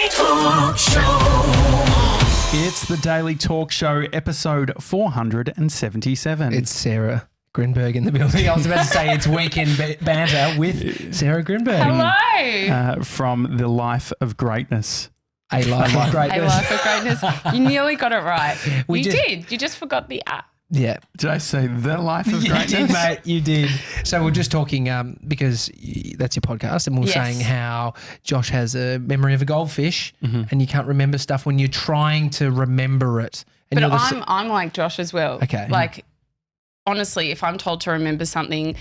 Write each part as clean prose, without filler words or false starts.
Daily Talk Show. It's the Daily Talk Show, episode 477. It's Sarah Grynberg in the building. I was about to say it's weekend banter with Sarah Grynberg. Hello. From The Life of Greatness. A Life of Greatness. A Life of Greatness. You nearly got it right. You just- did. You just forgot the Yeah. Did I say The Life of You Greatness? did, mate. You did. So we're just talking because that's your podcast, and we're Yes. saying how Josh has a memory of a goldfish, Mm-hmm. and you can't remember stuff when you're trying to remember it. And But you're the I'm like Josh as well. Okay. Like, honestly, if I'm told to remember something,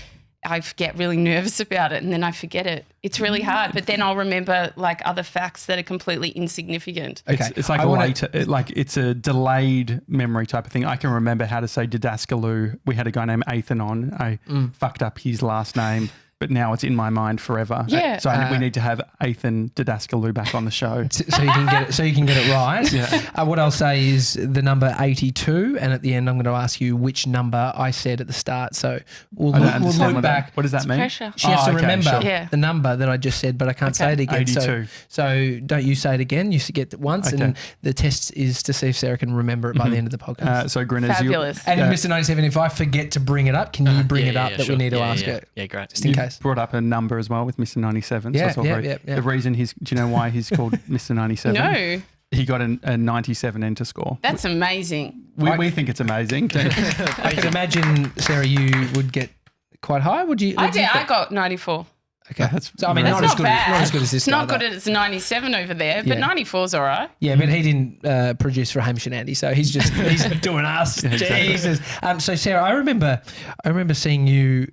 I get really nervous about it and then I forget it. It's really hard. But then I'll remember like other facts that are completely insignificant. Okay. It's like it's a delayed memory type of thing. I can remember how to say Didascaloo. We had a guy named Ethan on. I fucked up his last name, but now it's in my mind forever. Yeah. So we need to have Ethan Didascaloo back on the show. so you can get it. So you can get it right. Yeah. What I'll say is the number 82, and at the end I'm going to ask you which number I said at the start. So we'll I don't look understand back. What does that mean? Pressure. She has to okay, remember sure. Yeah. the number that I just said, but I can't say it again. 82. So don't you say it again. You get it once, Okay. and the test is to see if Sarah can remember it by the end of the podcast. So Grin, as Fabulous. and Mr. 97, if I forget to bring it up, can you bring it up that sure. we need to Yeah, ask yeah. it? Yeah, great. Just in you case. brought up a number as well with Mr. 97. Yeah, so it's all yeah. The reason do you know why he's called Mr. 97? No, He got a 97 enter score. that's amazing. We think it's amazing. I can imagine, Sarah, you would get quite high. Would you? I would you did. I get- got 94. Okay. That's So, I mean, very not That's as not good bad. not as good as this It's not guy, good though. as 97 over there, but Yeah. 94's all right. Yeah, but he didn't produce for Hamish and Andy, so he's doing us. exactly. Jesus. So Sarah, I remember seeing you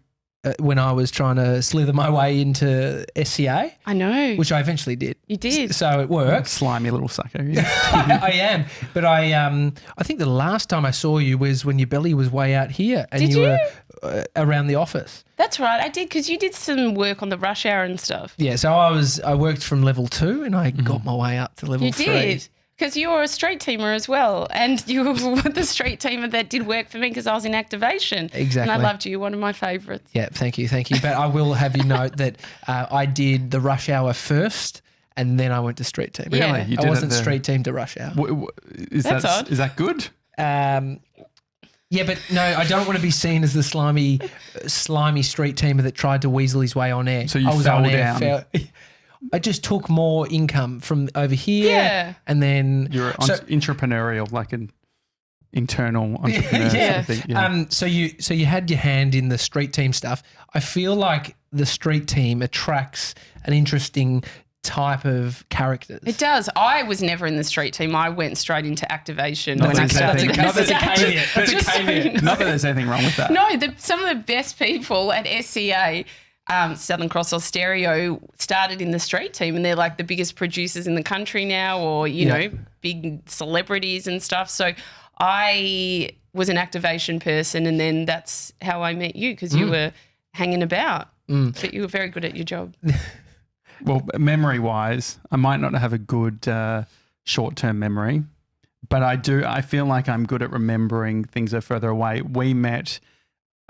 when I was trying to slither my way into SCA, I know. which I eventually did. You did. So it worked. slimy little sucker. Yeah. I am, but I think the last time I saw you was when your belly was way out here, and Did you you? were around the office. That's right. I did because you did some work on the rush hour and stuff. Yeah, so I worked from level 2, and I got my way up to level You 3. did. Because you were a street teamer as well. And you were the street teamer that did work for me because I was in activation. Exactly. And I loved you. One of my favourites. Yeah, thank you. But I will have you note that I did the rush hour first, and then I went to street team. Yeah. Really? You I did wasn't it the- street team to rush hour. Is That's odd. Is that good? Yeah, but no, I don't want to be seen as the slimy street teamer that tried to weasel his way on air. So you I was fell on air, down. I just took more income from over here, Yeah. and then You're so, entrepreneurial, like an internal entrepreneur. yeah. Sort of thing. Yeah. So you had your hand in the street team stuff. I feel like the street team attracts an interesting type of characters. It does. I was never in the street team. I went straight into activation That's when I okay. started. That's a caveat. That's a Just so caveat. you know. Not that there's anything wrong with that. No, some of the best people at SCA, Southern Cross Austereo, started in the street team, and they're like the biggest producers in the country now, or you know, big celebrities and stuff. So I was an activation person, and then that's how I met you because you were hanging about, but you were very good at your job. Well, memory-wise, I might not have a good short-term memory, but I feel like I'm good at remembering things that are further away. We met.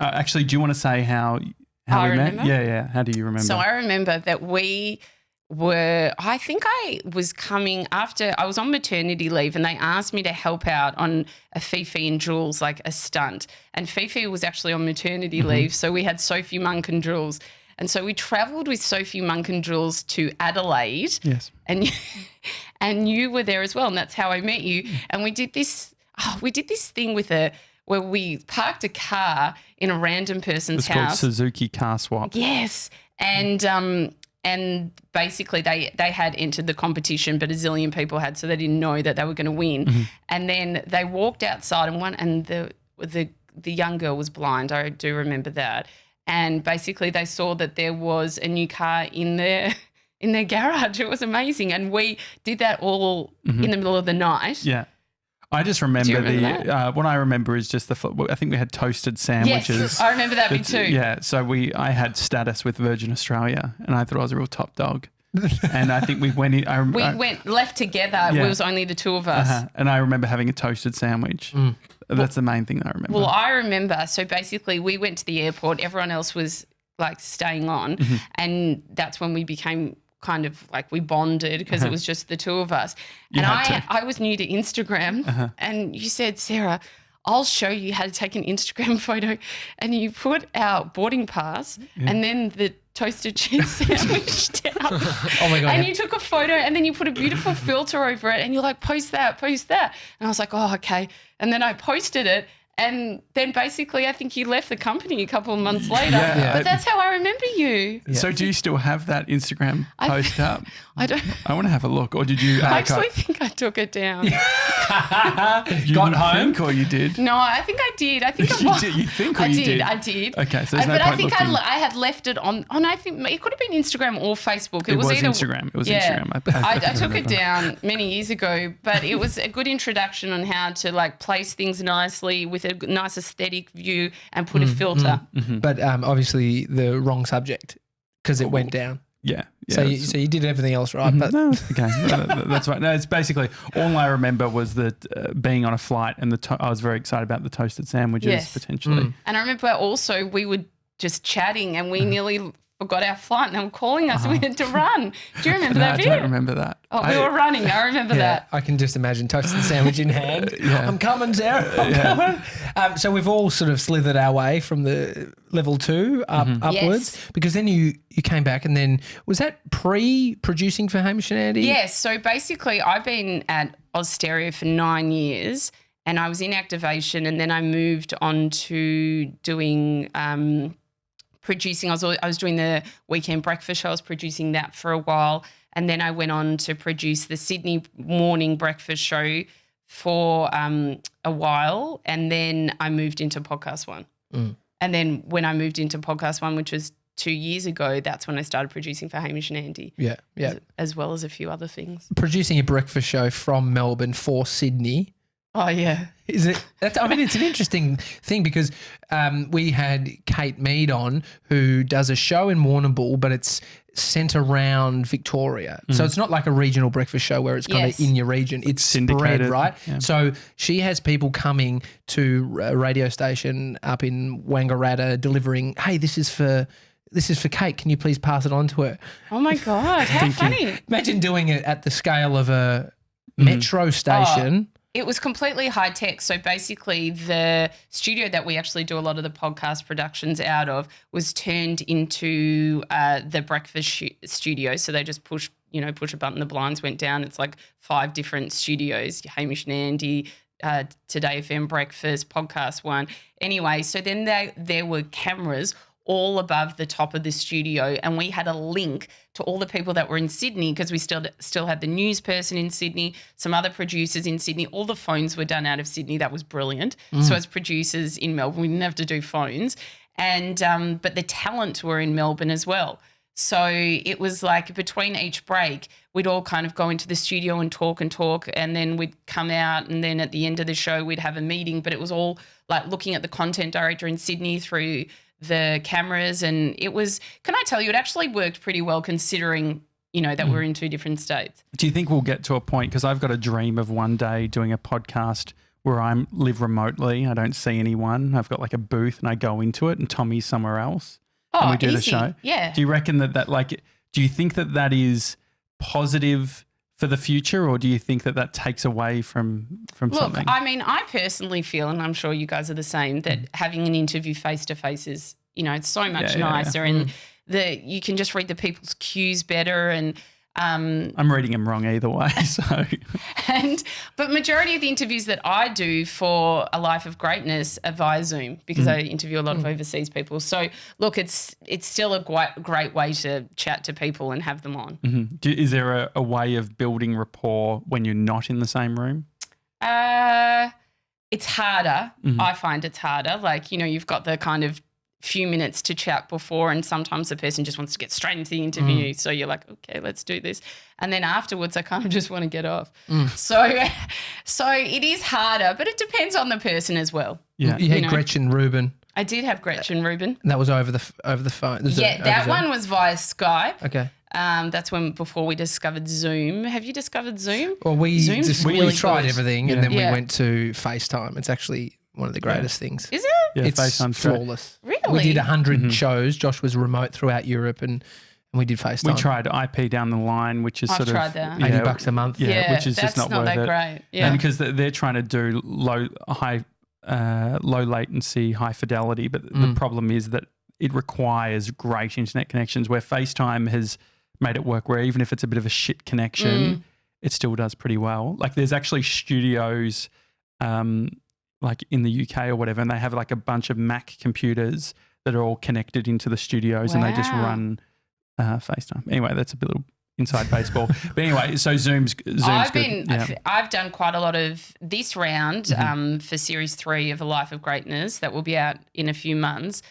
Actually, do you want to say how I we met? remember? Yeah. How do you remember? So I remember that I think I was coming after I was on maternity leave, and they asked me to help out on a Fifi and Jules, like a stunt. And Fifi was actually on maternity leave. So we had Sophie Monk and Jules. And so we travelled with Sophie Monk and Jules to Adelaide. Yes. And you were there as well. And that's how I met you. And we did this thing where we parked a car in a random person's It's called house. Suzuki Car Swap. Yes. And basically they had entered the competition, but a zillion people had, so they didn't know that they were going to win. And then they walked outside, and the young girl was blind. I do remember that. And basically they saw that there was a new car in their garage. It was amazing. And we did that all in the middle of the night. Yeah. I just remember remember what I remember is just I think we had toasted sandwiches. Yes, I remember that bit too. Yeah, so I had status with Virgin Australia, and I thought I was a real top dog. And I think we went in. We went left together. Yeah. It was only the two of us. And I remember having a toasted sandwich. That's the main thing that I remember. Well, I remember. So basically, we went to the airport. Everyone else was like staying on, and that's when we became kind of like we bonded because it was just the two of us. You And had I was new to Instagram and you said, Sarah, I'll show you how to take an Instagram photo. And you put our boarding pass and then the toasted cheese sandwich down. Oh my God. And you took a photo and then you put a beautiful filter over it and you're like, post that. And I was like, oh, okay. And then I posted it. And then basically I think you left the company a couple of months later. Yeah. But that's how I remember you. So do you still have that Instagram post up? I don't. I want to have a look. Or did you I actually think I took it down. you got home? think or you did? No, I think I did. I think You I was. did- you think or I you did? did? I did. Okay, so there's no but I point think looking. I had left it on. I think it could have been Instagram or Facebook. It was either, Instagram. It was yeah. Instagram. I took it down many years ago, but it was a good introduction on how to like place things nicely with a nice aesthetic view and put a filter. But obviously the wrong subject because it went down. Yeah. So you did everything else right. But No, okay, that's right. No, it's basically all I remember was that being on a flight and I was very excited about the toasted sandwiches Yes. potentially. And I remember also we were just chatting and we nearly forgot our flight and they were calling us and we had to run. Do you remember No, that I bit? don't remember that. Oh, we were running. I remember that. I can just imagine toasted sandwich in hand. Yeah. I'm coming, Sarah. I'm coming. So we've all sort of slithered our way from the level 2 upwards Yes. because then you came back and then was that pre-producing for Hamish and Andy? Yes. So basically, I've been at Oz Stereo for 9 years and I was in activation and then I moved on to doing producing. I was doing the weekend breakfast show. I was producing that for a while. And then I went on to produce the Sydney morning breakfast show for a while. And then I moved into PodcastOne. And then when I moved into PodcastOne, which was 2 years ago, that's when I started producing for Hamish and Andy. Yeah. As well as a few other things. Producing a breakfast show from Melbourne for Sydney. Oh, yeah. Is it? It's an interesting thing because we had Kate Mead on who does a show in Warrnambool, but it's sent around Victoria. So it's not like a regional breakfast show where it's kind Yes. of in your region. It's syndicated, spread, right? yeah. So she has people coming to a radio station up in Wangaratta delivering, hey, this is for Kate. Can you please pass it on to her? Oh, my God. How funny. Imagine doing it at the scale of a metro station. It was completely high tech. So basically the studio that we actually do a lot of the podcast productions out of was turned into the breakfast studio. So they just push a button, the blinds went down. It's like 5 different studios, Hamish and Andy, Today FM Breakfast, PodcastOne. Anyway, so then there were cameras all above the top of the studio and we had a link to all the people that were in Sydney because we still had the news person in Sydney, some other producers in Sydney. All the phones were done out of Sydney. That was brilliant. So as producers in Melbourne, we didn't have to do phones. And but the talent were in Melbourne as well. So it was like between each break, we'd all kind of go into the studio and talk and then we'd come out and then at the end of the show we'd have a meeting. But it was all like looking at the content director in Sydney through the cameras and it was, can I tell you, it actually worked pretty well considering, that we're in 2 different states. Do you think we'll get to a point, because I've got a dream of one day doing a podcast where I live remotely, I don't see anyone, I've got like a booth and I go into it and Tommy's somewhere else and we do the easy. show. Yeah. Do you reckon do you think that is positive for the future or do you think that takes away from Look, something? I mean, I personally feel, and I'm sure you guys are the same, that having an interview face-to-face is, it's so much nicer and you can just read the people's cues better and I'm reading them wrong either way. So, but majority of the interviews that I do for A Life of Greatness are via Zoom because I interview a lot of overseas people. So look, it's still a great way to chat to people and have them on. is there a way of building rapport when you're not in the same room? It's harder. I find it's harder. Like, you've got the kind of few minutes to chat before and sometimes the person just wants to get straight into the interview. So you're like, okay, let's do this. And then afterwards I kind of just want to get off. So it is harder, but it depends on the person as well. Yeah. You had Gretchen Rubin. I did have Gretchen Rubin. And that was over the phone. That one was via Skype. Okay. That's before we discovered Zoom. Have you discovered Zoom? Well, we Zoom's we really tried good. everything and then we Yeah. went to FaceTime. It's actually one of the greatest things. Is it? Yeah, It's FaceTime's great. flawless. Really? We did 100 shows. Josh was remote throughout Europe and and we did FaceTime. We tried IP down the line, which is I've sort of tried that. $80 a month. Yeah, which is that's just not worth that it. great. Yeah. And because they're trying to do low latency, high fidelity, but the problem is that it requires great internet connections. Where FaceTime has made it work, where even if it's a bit of a shit connection, it still does pretty well. Like there's actually studios, like in the UK or whatever, and they have like a bunch of Mac computers that are all connected into the studios, and they just run FaceTime. Anyway, that's a bit of inside baseball. But anyway, so Zoom's good. I've done quite a lot of this round for Series 3 of A Life of Greatness that will be out in a few months.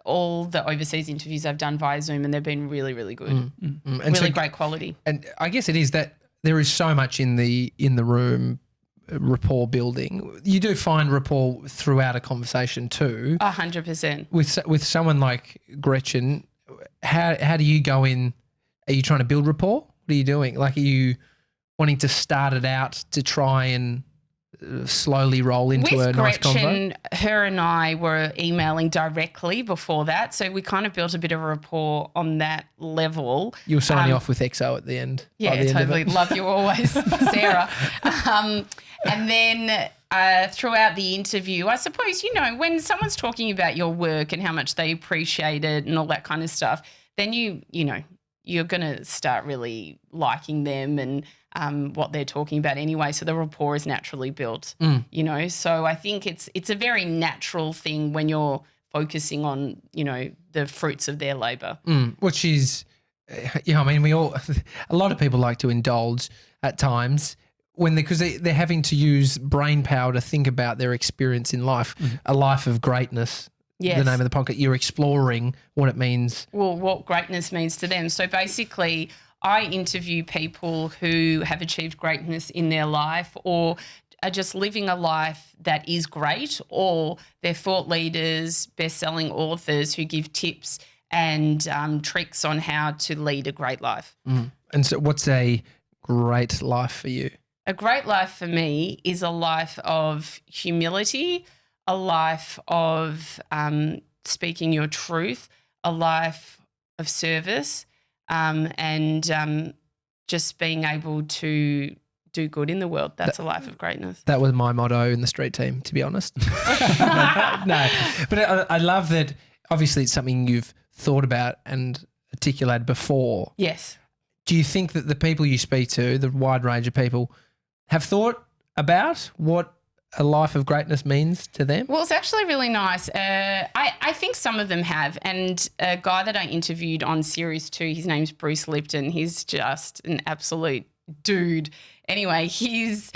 All the overseas interviews I've done via Zoom, and they've been really, really good. And really great quality. And I guess it is that there is so much in the room rapport building. You do find rapport throughout a conversation too. 100%. With someone like Gretchen, how do you go in? Are you trying to build rapport? What are you doing? Like, are you wanting to start it out to try and slowly roll into with a nice Gretchen, convo? her and I were emailing directly before that, so we kind of built a bit of a rapport on that level. You were signing off with XO at the end. Yeah, totally. Love you always, Sarah. And then throughout the interview, I suppose, when someone's talking about your work and how much they appreciate it and all that kind of stuff, then you're going to start really liking them and what they're talking about anyway. So the rapport is naturally built, So I think it's a very natural thing when you're focusing on, the fruits of their labour. Which is, I mean, a lot of people like to indulge at times because they're having to use brain power to think about their experience in life, a life of greatness. Yes. The name of the podcast. You're exploring what it means. Well, what greatness means to them. So basically, I interview people who have achieved greatness in their life or are just living a life that is great, or they're thought leaders, best-selling authors who give tips and tricks on how to lead a great life. And so what's a great life for you? A great life for me is a life of humility, a life of speaking your truth, a life of service, and just being able to do good in the world. That's a life of greatness. That was my motto in the street team, to be honest. No, but I love that. Obviously, it's something you've thought about and articulated before. Yes. Do you think that the people you speak to, the wide range of people, have thought about what a life of greatness means to them? Well, it's actually really nice. I think some of them have. And a guy that I interviewed on Series 2, his name's Bruce Lipton. He's just an absolute dude. Anyway, he's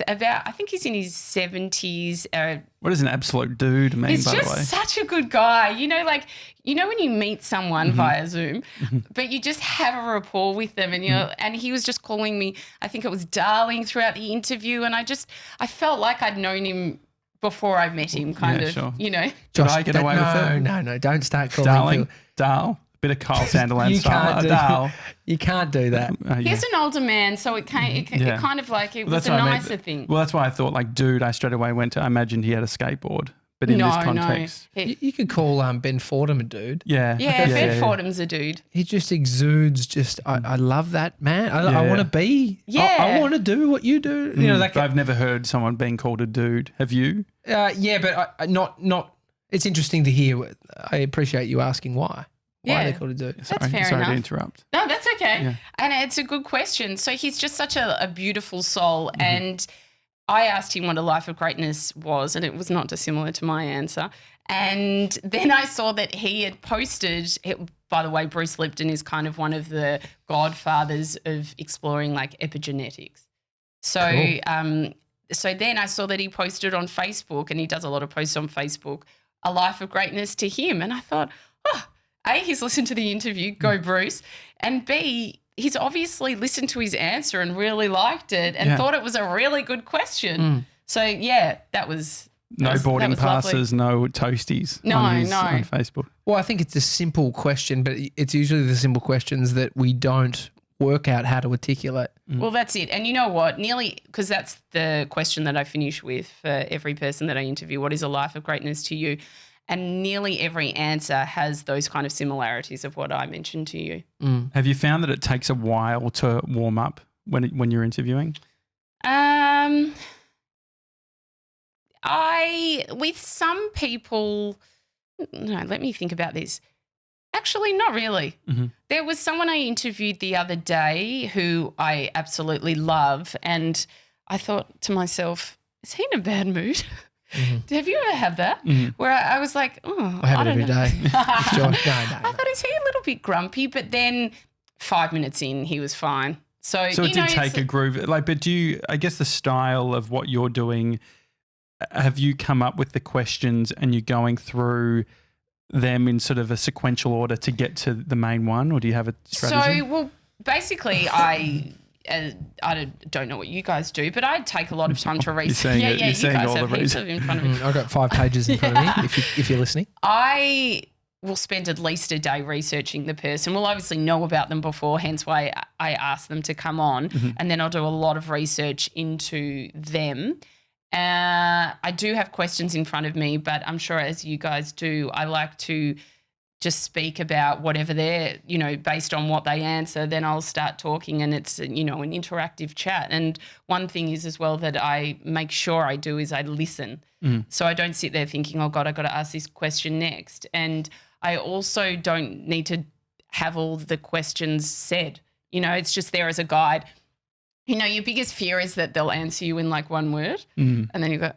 I think he's in his 70s. What does an absolute dude mean, by the way? He's just such a good guy. When you meet someone via Zoom, but you just have a rapport with them and he was just calling me, I think it was darling throughout the interview. And I felt like I'd known him before I met him, kind of, sure. Josh, did I get away with it? No, don't start calling darling, Darl. Bit of Kyle Sandilands you style. You can't do that. He's an older man, so it kind of like it was a nicer thing. Well, that's why I thought like dude. I straight away went to. I imagined he had a skateboard, but in this context, you could call Ben Fordham a dude. Ben Fordham's a dude. He just exudes. I love that man. I want to be. I want to do what you do. I've never heard someone being called a dude. Have you? But I not. It's interesting to hear. I appreciate you asking why. Why are they called a dude? That's fair enough. Sorry to interrupt. No, that's okay. Yeah. And it's a good question. So he's just such a beautiful soul. And I asked him what a life of greatness was, and it was not dissimilar to my answer. And then I saw that he had posted, by the way, Bruce Lipton is kind of one of the godfathers of exploring like epigenetics. So, cool. So then I saw that he posted on Facebook, and he does a lot of posts on Facebook, a life of greatness to him. And I thought, A, he's listened to the interview, go Bruce, and B, he's obviously listened to his answer and really liked it and thought it was a really good question. So, that was no boarding passes, no toasties on Facebook. Well, I think it's a simple question, but it's usually the simple questions that we don't work out how to articulate. Well, that's it. And you know what? Because that's the question that I finish with for every person that I interview. What is a life of greatness to you? And nearly every answer has those kind of similarities of what I mentioned to you. Have you found that it takes a while to warm up when you're interviewing? With some people, no, let me think about this. Actually, not really. Mm-hmm. There was someone I interviewed the other day who I absolutely love, and I thought to myself, is he in a bad mood? Mm-hmm. Have you ever had that? Mm-hmm. Where I was like, oh, I have it don't every know. day. No. I thought, is he a little bit grumpy? But then 5 minutes in, he was fine. So it did take a groove. But do you, I guess the style of what you're doing, have you come up with the questions and you're going through them in sort of a sequential order to get to the main one, or do you have a strategy? So, well, basically I don't know what you guys do, but I take a lot of time to research. You're You guys saying all have the heaps reason. of in front of me. I've got 5 pages in front of me if you're listening. I will spend at least a day researching the person. We'll obviously know about them before, hence why I ask them to come on, and then I'll do a lot of research into them. I do have questions in front of me, but I'm sure as you guys do, I like to just speak about whatever they're, based on what they answer, then I'll start talking and it's, an interactive chat. And one thing is as well that I make sure I do is I listen. So I don't sit there thinking, oh God, I got to ask this question next. And I also don't need to have all the questions said. It's just there as a guide. Your biggest fear is that they'll answer you in like one word and then you go,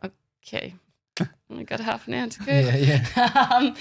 okay, I got half an hour to go. Yeah.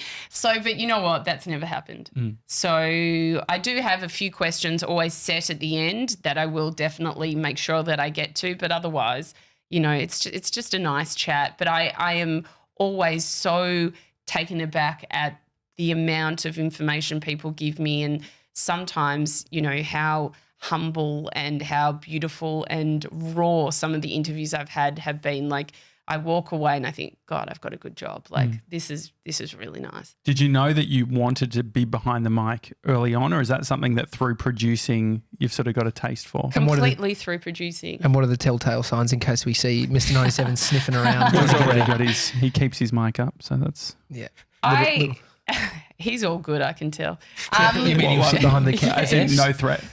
But you know what? That's never happened. So I do have a few questions always set at the end that I will definitely make sure that I get to. But otherwise, it's just a nice chat. But I am always so taken aback at the amount of information people give me, and sometimes, how humble and how beautiful and raw some of the interviews I've had have been. Like, I walk away and I think, God, I've got a good job. Like this is really nice. Did you know that you wanted to be behind the mic early on, or is that something that through producing you've sort of got a taste for? Completely through producing. And what are the telltale signs in case we see Mr. 97 sniffing around? He's already got he keeps his mic up, so that's He's all good, I can tell. You mean he was behind the camera? I think no threat.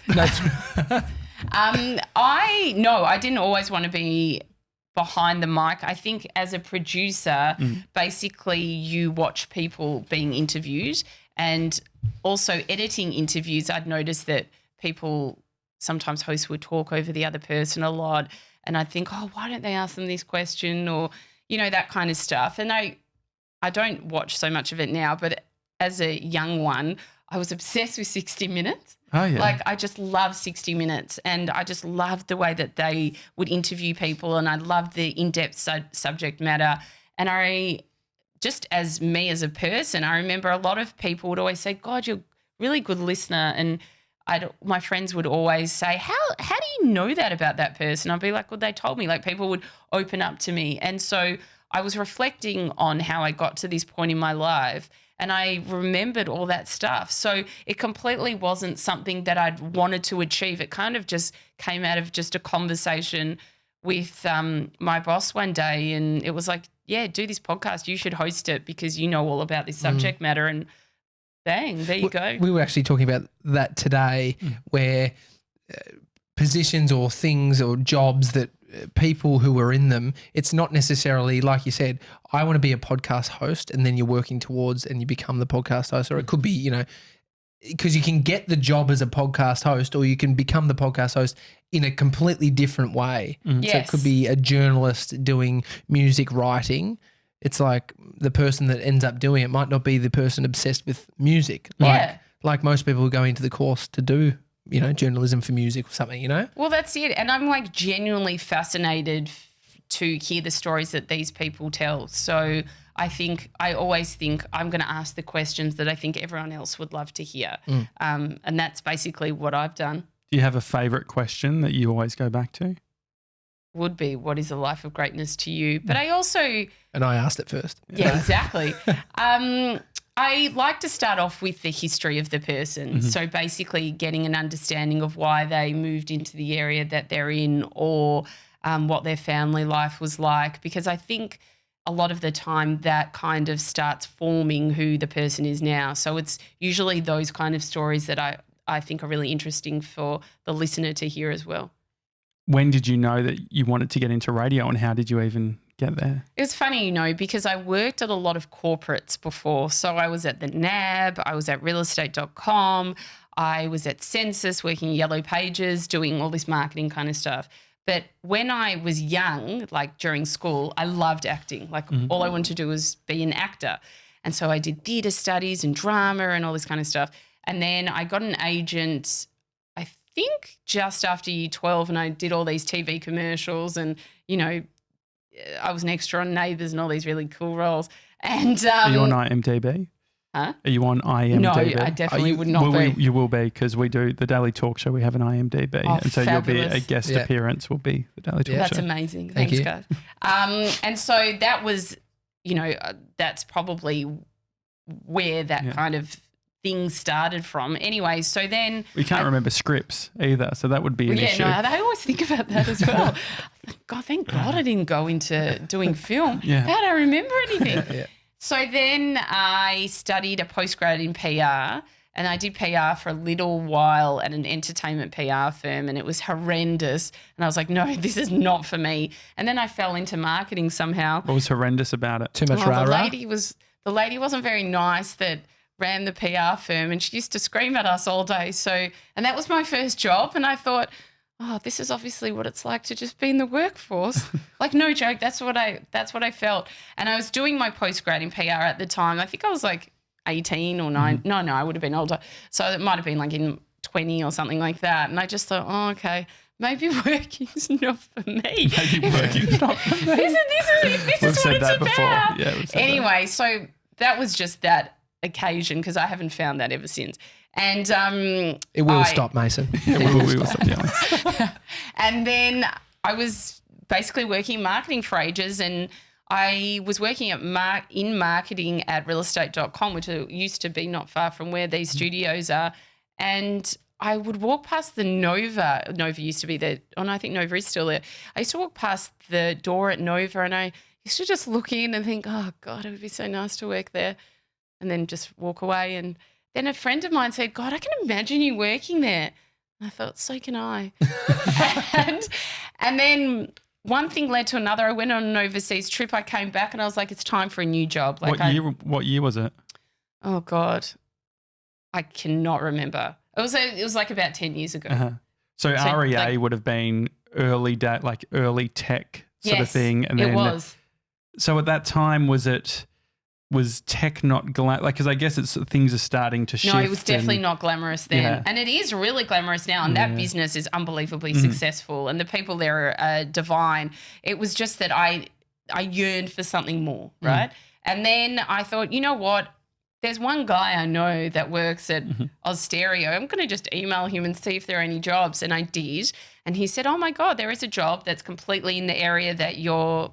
I didn't always want to be behind the mic. I think as a producer, basically you watch people being interviewed, and also editing interviews. I'd noticed that sometimes hosts would talk over the other person a lot, and I'd think, oh, why don't they ask them this question, or, that kind of stuff. And I don't watch so much of it now, but as a young one, I was obsessed with 60 Minutes. Oh, yeah. Like, I just love 60 Minutes, and I just loved the way that they would interview people, and I loved the in-depth subject matter. And just as me as a person, I remember a lot of people would always say, God, you're a really good listener. And my friends would always say, how do you know that about that person? I'd be like, well, they told me. Like, people would open up to me. And so I was reflecting on how I got to this point in my life, and I remembered all that stuff. So it completely wasn't something that I'd wanted to achieve. It kind of just came out of just a conversation with my boss one day, and it was like, yeah, do this podcast. You should host it because you know all about this subject matter. And bang, there you go. We were actually talking about that today, where positions or things or jobs that people who are in them, it's not necessarily, like you said, I want to be a podcast host, and then you're working towards and you become the podcast host. Or it could be, because you can get the job as a podcast host, or you can become the podcast host in a completely different way. Yes. So it could be a journalist doing music writing. It's like the person that ends up doing it might not be the person obsessed with music. Like most people who go into the course to do, journalism for music or something, Well, that's it. And I'm like genuinely fascinated to hear the stories that these people tell. So I always think I'm going to ask the questions that I think everyone else would love to hear. And that's basically what I've done. Do you have a favourite question that you always go back to? Would be, what is a life of greatness to you? But I also... And I asked it first. Yeah, exactly. I like to start off with the history of the person. So basically getting an understanding of why they moved into the area that they're in, or what their family life was like. Because I think a lot of the time that kind of starts forming who the person is now. So it's usually those kind of stories that I think are really interesting for the listener to hear as well. When did you know that you wanted to get into radio, and how did you even get there? It was funny, because I worked at a lot of corporates before. So I was at the NAB, I was at realestate.com, I was at Census working Yellow Pages, doing all this marketing kind of stuff. But when I was young, like during school, I loved acting. Like all I wanted to do was be an actor. And so I did theatre studies and drama and all this kind of stuff. And then I got an agent, I think just after year 12, and I did all these TV commercials and, I was an extra on Neighbours and all these really cool roles. And Are you on IMDb? Huh? Are you on IMDb? No, I definitely would not be. You will be, because we do the Daily Talk Show. We have an IMDb. Oh, and so fabulous. you'll be a guest appearance will be the Daily Talk That's Show. amazing. Thank Thanks, you. guys. And so that was, that's probably where that kind of thing started from. Anyway, so then We can't remember scripts either, so that would be an issue. I always think about that as well. God, thank God I didn't go into doing film. Yeah. How do I remember anything? So then I studied a postgrad in PR, and I did PR for a little while at an entertainment PR firm, and it was horrendous. And I was like, no, this is not for me. And then I fell into marketing somehow. What was horrendous about it? Too much Well, rah-rah? the lady wasn't very nice that ran the PR firm, and she used to scream at us all day. So, and that was my first job, and I thought, oh, this is obviously what it's like to just be in the workforce. Like, no joke, that's what I felt. And I was doing my postgrad in PR at the time. I think I was like 18 or 9. No, I would have been older. So it might have been like in 20 or something like that. And I just thought, oh, okay, maybe working's not for me. Maybe working's not for me. This We've is said what it's that before. about. Yeah, we've said Anyway, so that was just that occasion, because I haven't found that ever since. And It will stop, Mason. that. We will stop yelling. And then I was basically working in marketing for ages, and I was working in marketing at realestate.com, which used to be not far from where these studios are. And I would walk past the Nova. Nova used to be there. Oh, no, I think Nova is still there. I used to walk past the door at Nova, and I used to just look in and think, oh, God, it would be so nice to work there, and then just walk away. And then a friend of mine said, God, I can imagine you working there. And I thought, so can I. and then one thing led to another. I went on an overseas trip. I came back and I was like, it's time for a new job. Like, What year was it? Oh, God. I cannot remember. It was like about 10 years ago. Uh-huh. So REA would have been early tech sort of thing. And then it was. So at that time, was tech not because I guess things are starting to shift. No, it was definitely not glamorous then. Yeah. And it is really glamorous now. And that business is unbelievably successful. And the people there are divine. It was just that I yearned for something more, right? And then I thought, you know what? There's one guy I know that works at Oz Stereo. I'm going to just email him and see if there are any jobs. And I did. And he said, oh, my God, there is a job that's completely in the area that your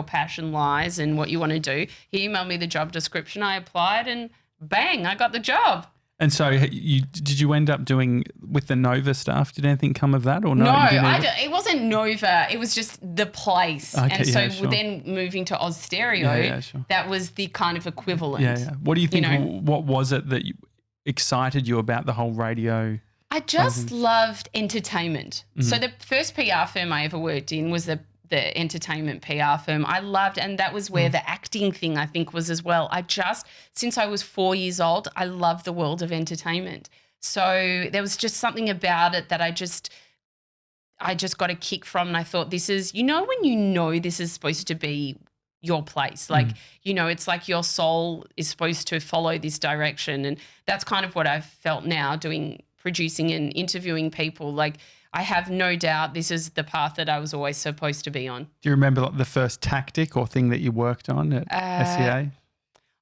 passion lies and what you want to do. He emailed me the job description. I applied and bang, I got the job. And so did you end up doing with the Nova stuff? Did anything come of that or no? No, it wasn't Nova. It was just the place. Okay, and so yeah, sure. then moving to Oz Stereo, sure. that was the kind of equivalent. Yeah. What do you think, what was it that excited you about the whole radio? I just loved entertainment. So the first PR firm I ever worked in was the entertainment PR firm. I loved, and that was where the acting thing I think was as well. Since I was 4 years old, I loved the world of entertainment. So there was just something about it that I just got a kick from, and I thought this is, when this is supposed to be your place. Like, it's like your soul is supposed to follow this direction. And that's kind of what I've felt now doing producing and interviewing people. Like, I have no doubt this is the path that I was always supposed to be on. Do you remember the first tactic or thing that you worked on at SCA?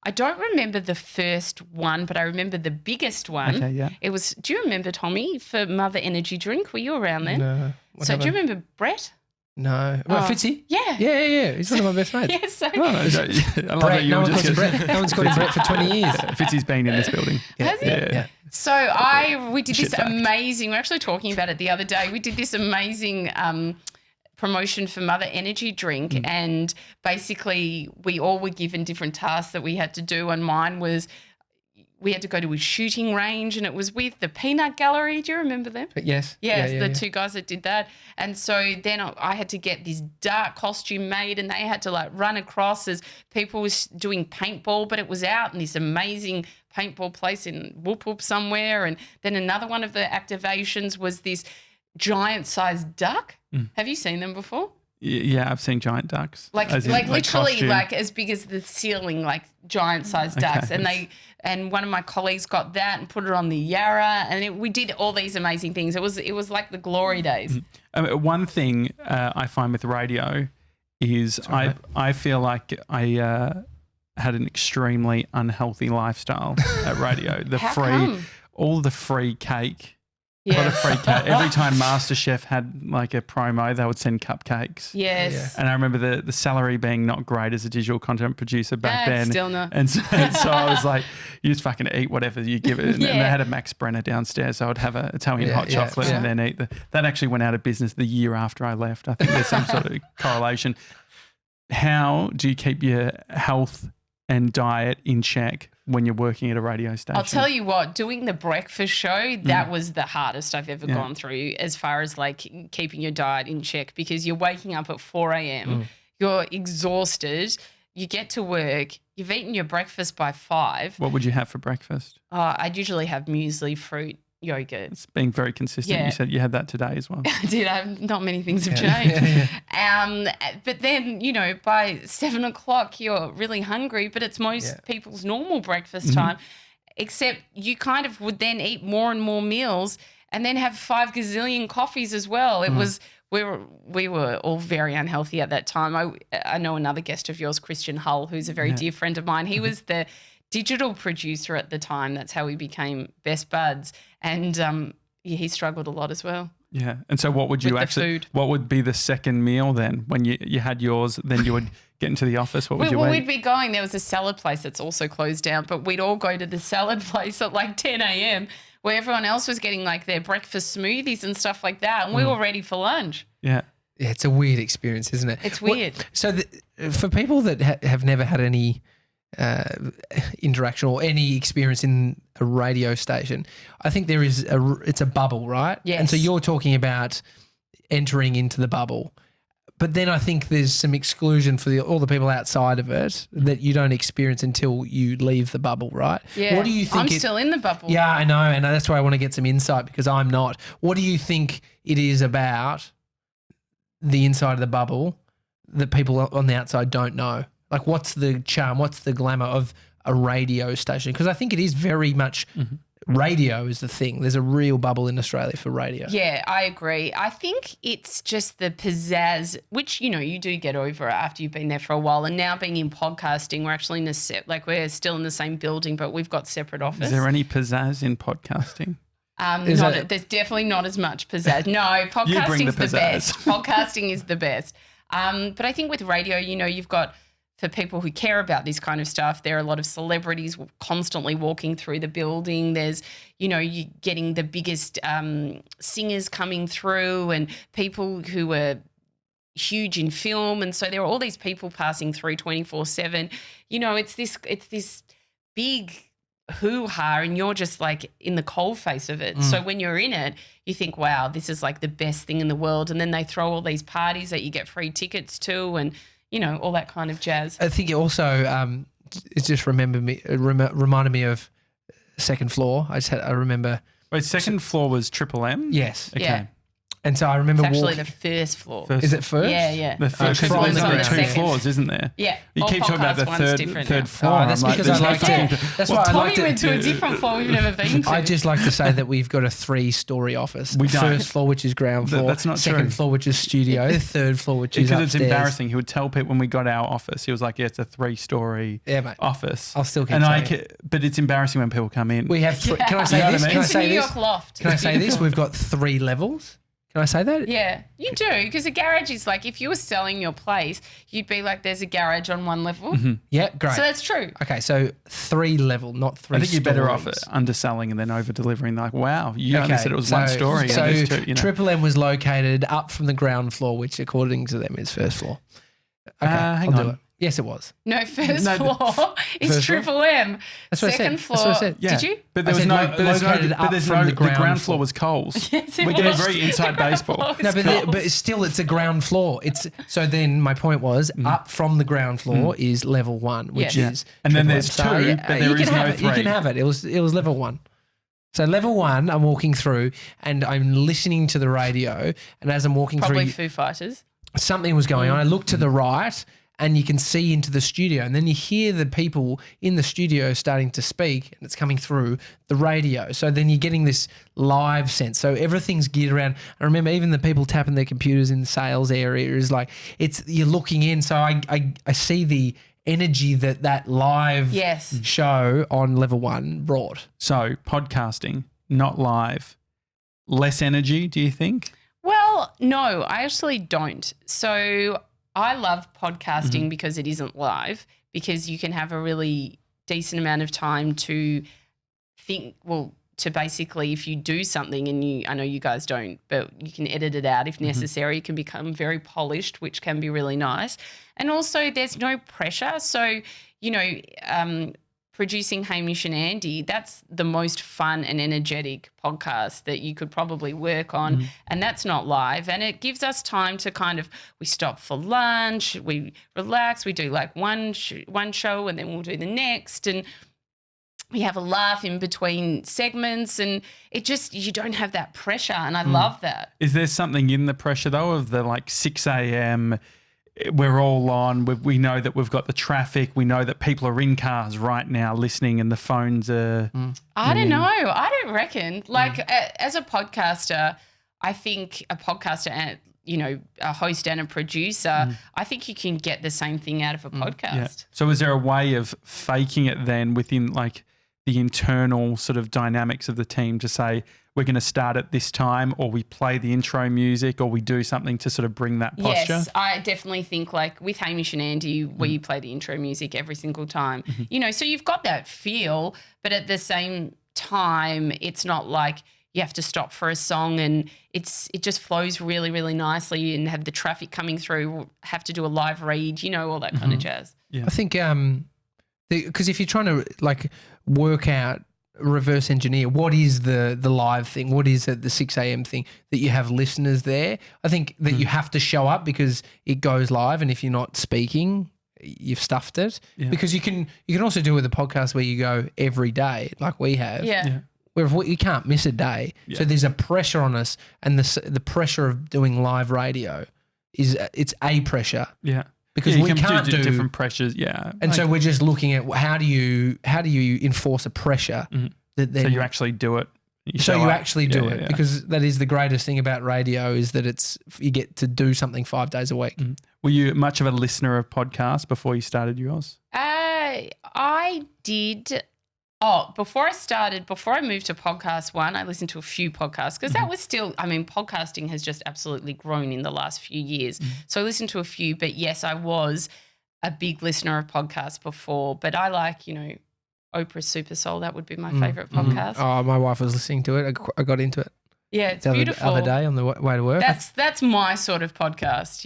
I don't remember the first one, but I remember the biggest one. Okay, yeah. It was, do you remember, Tommy, for Mother Energy Drink? Were you around then? No. So do you remember Brett? No. Fitzy? Yeah. Yeah. He's one of my best mates. Yeah, so I love Brett, that you no were one just calls him Brett. No one's called him Brett for 20 years. Fitzy's been in this building. Has he? Yeah. So we did this Shit fact. amazing, we were actually talking about it the other day. We did this amazing promotion for Mother Energy drink, and basically we all were given different tasks that we had to do, and mine was we had to go to a shooting range, and it was with the Peanut Gallery. Do you remember them? Yes. Yes, the two guys that did that. And so then I had to get this dark costume made, and they had to like run across as people was doing paintball, but it was out in this amazing paintball place in Whoop Whoop somewhere. And then another one of the activations was this giant-sized duck. Have you seen them before? Yeah, I've seen giant ducks. Like literally costume. Like as big as the ceiling, like giant-sized ducks. And one of my colleagues got that and put it on the Yarra, and we did all these amazing things. It was like the glory days. One thing I find with radio is I feel like I had an extremely unhealthy lifestyle at radio. All the free cake. Yeah. What a free cake. Every time MasterChef had like a promo, they would send cupcakes. Yes. Yeah. And I remember the salary being not great as a digital content producer back then. Still not. And so I was like, you just fucking eat whatever you give it. And they had a Max Brenner downstairs, so I'd have an Italian hot chocolate and then eat that actually went out of business the year after I left. I think there's some sort of correlation. How do you keep your health and diet in check when you're working at a radio station? I'll tell you what, doing the breakfast show, that was the hardest I've ever gone through as far as like keeping your diet in check, because you're waking up at 4 a.m., you're exhausted, you get to work, you've eaten your breakfast by 5. What would you have for breakfast? I'd usually have muesli, fruit, yogurt. It's being very consistent. Yeah. You said you had that today as well. I did. Not many things have changed. But then, by 7 o'clock, you're really hungry, but it's most people's normal breakfast time, except you kind of would then eat more and more meals and then have 5 gazillion coffees as well. It was, we were all very unhealthy at that time. I know another guest of yours, Christian Hull, who's a very dear friend of mine. He was the digital producer at the time. That's how we became best buds. And he struggled a lot as well. Yeah. And so what would you what would be the second meal then? When you had yours, then you would get into the office, what would you eat? We'd be going, there was a salad place that's also closed down, but we'd all go to the salad place at like 10 a.m. where everyone else was getting like their breakfast smoothies and stuff like that, and we were ready for lunch. Yeah. Yeah, it's a weird experience, isn't it? It's weird. For people that have never had any interaction or any experience in a radio station, I think it's a bubble, right? Yes. And so you're talking about entering into the bubble, but then I think there's some exclusion for all the people outside of it that you don't experience until you leave the bubble, right? Yeah. What do you think? I'm still in the bubble. Yeah, I know, and that's why I want to get some insight, because I'm not. What do you think it is about the inside of the bubble that people on the outside don't know? Like, what's the charm? What's the glamour of a radio station? Because I think it is very much radio is the thing. There's a real bubble in Australia for radio. Yeah, I agree. I think it's just the pizzazz, which, you do get over after you've been there for a while. And now being in podcasting, we're actually we're still in the same building, but we've got separate offices. Is there any pizzazz in podcasting? There's definitely not as much pizzazz. No, podcasting's the best. Podcasting is the best. But I think with radio, you've got, for people who care about this kind of stuff, there are a lot of celebrities constantly walking through the building. There's, you getting the biggest singers coming through and people who are huge in film. And so there are all these people passing through 24/7. It's this big hoo-ha, and you're just like in the coalface of it. So when you're in it, you think, wow, this is like the best thing in the world. And then they throw all these parties that you get free tickets to and, all that kind of jazz. I think it also it just reminded me of Second Floor. I remember. Wait, Second Floor was Triple M? Yes. Okay. Yeah. And so I remember It's actually the first floor. Is it first? Yeah. The first, Okay, because so there's it's only on two the floors, isn't there? Yeah. You all keep talking about the podcast one's different now. third floor. that's I'm because there's I like nothing to. That's why I Tommy like to. went to a different floor we've never been to. I just like to say that we've got a 3-story office. We don't. First floor, which is ground floor. That's not Second true. floor, which is studio. Third floor, which is Because upstairs. it's embarrassing. He would tell people when we got our office, he was like, yeah, it's a 3-story Yeah, mate. office. I'll still keep and saying But it's embarrassing when people come in. We have. Can I say You know what this? I mean? Can I It's a say New this? York loft. Can I say this? We've got 3 levels. Can I say that? Yeah, you do, because a garage is like, if you were selling your place, you'd be like, there's a garage on one level. Yeah, great. So that's true. Okay, so 3 level, not 3 I think you're better off stories. underselling and then over delivering. Like, wow, you only said it was one story. So and there's two, you know. Triple M was located up from the ground floor, which according to them is first floor. Okay, hang I'll on. do it. Yes, it was. No, first No, floor is first floor? Triple M. That's what I said. Second That's floor. what I said. Yeah. Did you? But I there was said no, lo- but there's no, located but up there's from no, the ground floor floor. was Coles. Yes, it We're getting was. very inside The ground baseball. floor was No, but Coles. still, it's a ground floor. It's so. Then my point was, up from the ground floor is level 1, which Yeah. is, And then Triple M. there's So, 2, but there you is can no have it. You 3. can have it. It was level 1. So level 1, I'm walking through, and I'm listening to the radio, and as I'm walking Probably through, Foo Fighters. something was going on. I look to the right, and you can see into the studio, and then you hear the people in the studio starting to speak, and it's coming through the radio. So then you're getting this live sense. So everything's geared around. I remember even the people tapping their computers in the sales area is like, you're looking in. So I see the energy that live Yes. show on level 1 brought. So podcasting, not live. Less energy, do you think? Well, no, I actually don't. So I love podcasting because it isn't live, because you can have a really decent amount of time to think, to basically, if you do something and I know you guys don't, but you can edit it out if necessary. It can become very polished, which can be really nice. And also there's no pressure. So, producing Hamish and Andy, that's the most fun and energetic podcast that you could probably work on. And that's not live. And it gives us time to we stop for lunch, we relax, we do like one show and then we'll do the next. And we have a laugh in between segments, and you don't have that pressure. And I love that. Is there something in the pressure though of the 6 a.m., we're all on, we know that we've got the traffic, we know that people are in cars right now listening and the phones are... I don't know. I don't reckon. As a podcaster, I think a podcaster and, a host and a producer, I think you can get the same thing out of a podcast. Yeah. So is there a way of faking it then within the internal sort of dynamics of the team to say, we're going to start at this time, or we play the intro music, or we do something to sort of bring that posture? Yes, I definitely think with Hamish and Andy, we play the intro music every single time. So you've got that feel, but at the same time, it's not like you have to stop for a song and it just flows really, really nicely, and have the traffic coming through, have to do a live read, all that kind of jazz. Yeah. I think because if you're trying to work out, reverse engineer, what is the live thing, what is it, the 6 a.m. thing, that you have listeners there, I think that you have to show up because it goes live, and if you're not speaking, you've stuffed it. Yeah. Because you can also do it with a podcast where you go every day like we have. Yeah. Where you can't miss a day. Yeah. So there's a pressure on us, and the pressure of doing live radio it's a pressure. Yeah. Because you we can can't do different pressures. Yeah. And so we're just looking at how do you enforce a pressure that then so you actually do it. actually do it. Because that is the greatest thing about radio, is that you get to do something 5 days a week. Were you much of a listener of podcasts before you started yours? I did. Before I moved to PodcastOne, I listened to a few podcasts, because that was still, podcasting has just absolutely grown in the last few years. So I listened to a few, but yes, I was a big listener of podcasts before, but I like, Oprah's Super Soul. That would be my favorite podcast. Oh, my wife was listening to it. I got into it. Yeah, it's the beautiful. other day on the way to work. That's my sort of podcast,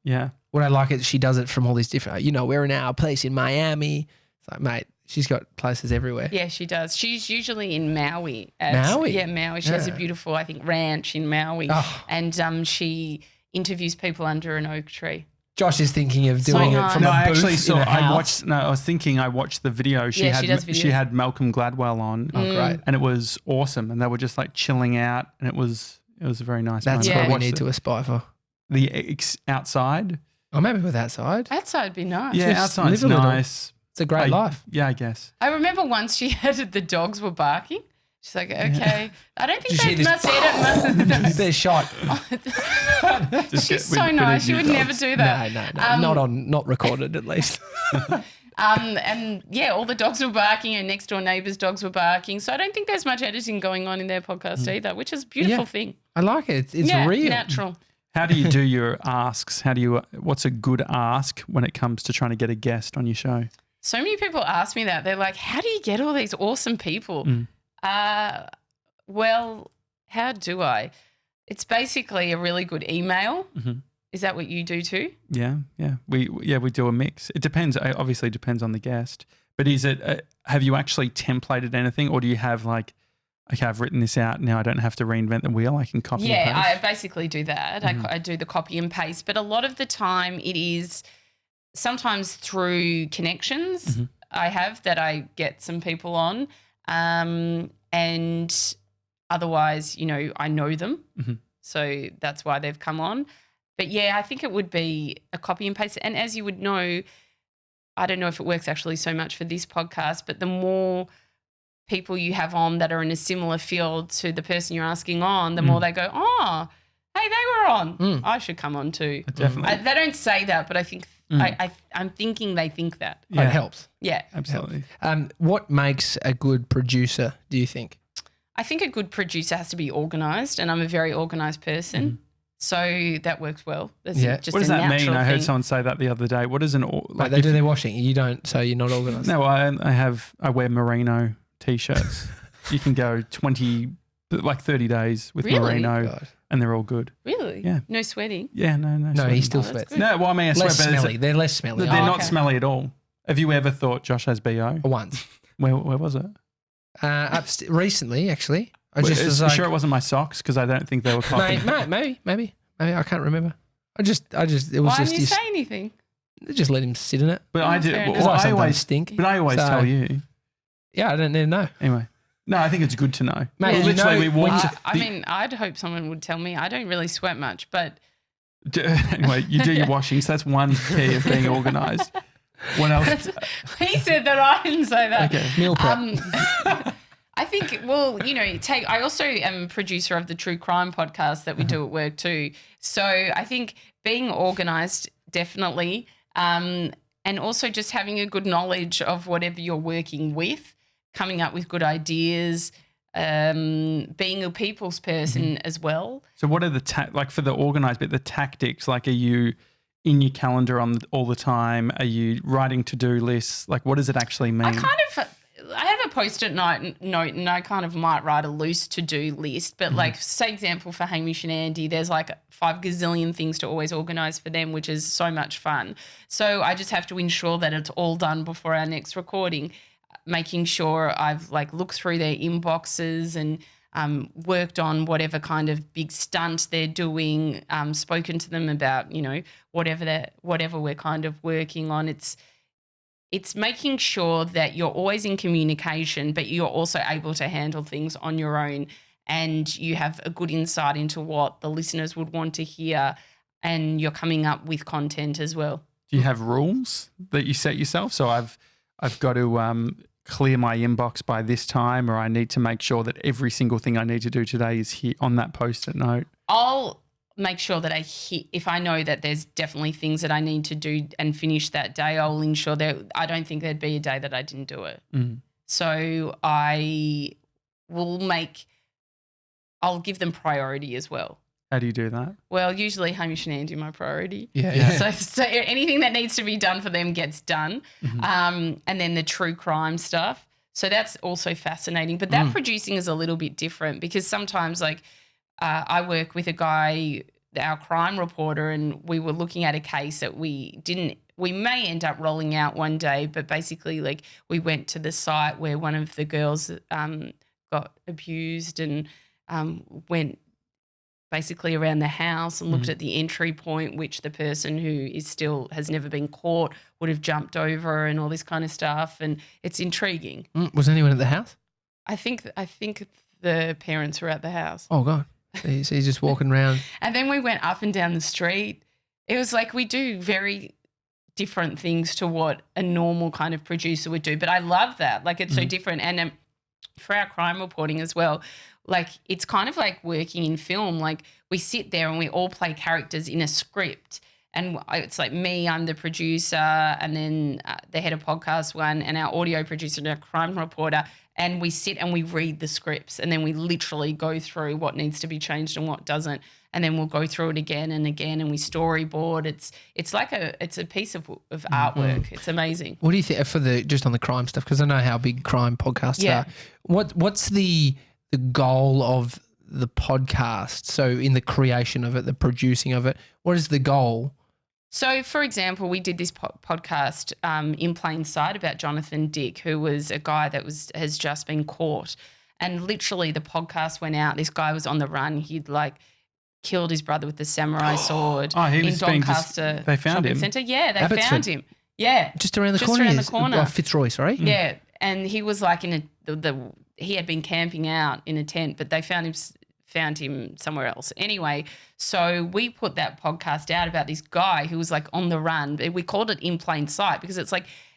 Yeah. What I like is she does it from all these different, we're in our place in Miami. It's like, mate, she's got places everywhere. Yeah, she does. She's usually in Maui. Maui? Yeah, Maui. She has a beautiful, I think, ranch in Maui. Oh. And she interviews people under an oak tree. Josh is thinking of doing it from I a booth actually saw. in a house. I watched the video. She does videos. She had Malcolm Gladwell on. Oh, great. And it was awesome. And they were just chilling out, and it was a very nice. That's moment. what we need to aspire for. The outside. Oh, maybe with outside. Outside would be nice. Yeah, Just outside's live a little. nice. It's a great life. Yeah, I guess. I remember once she had the dogs were barking. She's like, okay. I don't think Did you they hear must edit. They're shot. Just She's get so rid of nice. She new would dogs. never do that. No, not recorded at least. And yeah, all the dogs were barking and next door neighbours' dogs were barking. So I don't think there's much editing going on in their podcast either, which is a beautiful thing. I like it. It's Yeah, real. natural. How do you do your asks? What's a good ask when it comes to trying to get a guest on your show? So many people ask me that. They're like, how do you get all these awesome people? Well, how do I? It's basically a really good email. Mm-hmm. Is that what you do too? Yeah. We do a mix. It depends. It obviously depends on the guest. But is it? Have you actually templated anything, or do you have like, okay, I've written this out now. I don't have to reinvent the wheel. I can copy. and paste? I basically do that. I do the copy and paste. But a lot of the time, it is sometimes through connections I have that I get some people on, and otherwise, I know them, so that's why they've come on. But yeah, I think it would be a copy and paste. And as you would know, I don't know if it works actually so much for this podcast, but the more people you have on that are in a similar field to the person you're asking on, the more they go, oh, hey, they were on. I should come on too. Definitely. They don't say that, but I think I'm thinking they think that. It helps. Yeah. Absolutely. What makes a good producer, do you think? I think a good producer has to be organised, and I'm a very organised person. So that works well. That's just What does a that mean? natural I heard thing. someone say that the other day. What is an Like they do their washing. You don't, so you're not organised. No, I wear merino t-shirts. You can go 30 days with Really? merino, God. and they're all good. Really? Yeah. No sweating? Yeah, no. No, sweating. he still that's sweats. good. No, well, I mean, I Less sweat, but smelly. They're less smelly. they're not okay. smelly at all. Have you ever thought Josh has BO? Once. Where was it? Recently, actually. I Well, just was like, sure it wasn't my socks because I don't think they were cotton. maybe. I can't remember. It was Why just didn't you say anything? just let him sit in it. But I do. fair Well, enough. I I sometimes always stink. But I always So- tell you. Yeah, I don't need to know. Anyway, no, I think it's good to know. Mate, Well, you literally, know we when walked. I mean, I'd hope someone would tell me. I don't really sweat much, but Anyway, you do your washing, so that's one key of being organised. What else? he said that. I didn't say that. Okay. Meal prep. I think, I also am a producer of the true crime podcast that we do at work too. So I think being organised, definitely, and also just having a good knowledge of whatever you're working with, coming up with good ideas, being a people's person as well. So what are the for the organised bit, the tactics? Like, are you in your calendar all the time? Are you writing to-do lists? Like, what does it actually mean? I have a post-it note and I kind of might write a loose to-do list, but like, say example for Hamish and Andy, there's like 5 gazillion things to always organise for them, which is so much fun. So I just have to ensure that it's all done before our next recording, making sure I've like looked through their inboxes and worked on whatever kind of big stunt they're doing, spoken to them about, whatever we're kind of working on. It's making sure that you're always in communication, but you're also able to handle things on your own, and you have a good insight into what the listeners would want to hear, and you're coming up with content as well. Do you have rules that you set yourself? So I've got to clear my inbox by this time, or I need to make sure that every single thing I need to do today is here on that post-it note. I'll make sure that if I know that there's definitely things that I need to do and finish that day, I'll ensure that I don't think there'd be a day that I didn't do it. So I will I'll give them priority as well. How do you do that? Well, usually Hamish and Andy are my priority. Yeah. So anything that needs to be done for them gets done. And then the true crime stuff. So that's also fascinating. But that producing is a little bit different because sometimes I work with a guy, our crime reporter, and we were looking at a case that we may end up rolling out one day, but basically we went to the site where one of the girls got abused and went basically around the house and looked at the entry point, which the person who has never been caught would have jumped over and all this kind of stuff. And it's intriguing. Was anyone at the house? I think the parents were at the house. Oh, God. So he's just walking around. And then we went up and down the street. It was like we do very different things to what a normal kind of producer would do. But I love that. It's so different. And for our crime reporting as well, it's kind of like working in film. We sit there and we all play characters in a script And it's like me, I'm the producer, and then the head of PodcastOne and our audio producer and our crime reporter. And we sit and we read the scripts, and then we literally go through what needs to be changed and what doesn't. And then we'll go through it again and again, and we storyboard. It's like it's a piece of artwork. It's amazing. What do you think for just on the crime stuff? Because I know how big crime podcasts are. What's the goal of the podcast? So in the creation of it, the producing of it, what is the goal? So, for example, we did this podcast in plain sight about Jonathan Dick, who was a guy that has just been caught. And literally the podcast went out. This guy was on the run. He'd killed his brother with the samurai sword in Doncaster they found shopping him. centre. Yeah, they Abbotsford. found him. Yeah. Just around the corner. Just around the corner. Oh, Fitzroy, sorry. Yeah. And he was he had been camping out in a tent, but they found him somewhere else. Anyway, so we put that podcast out about this guy who was on the run. We called it In Plain Sight because it's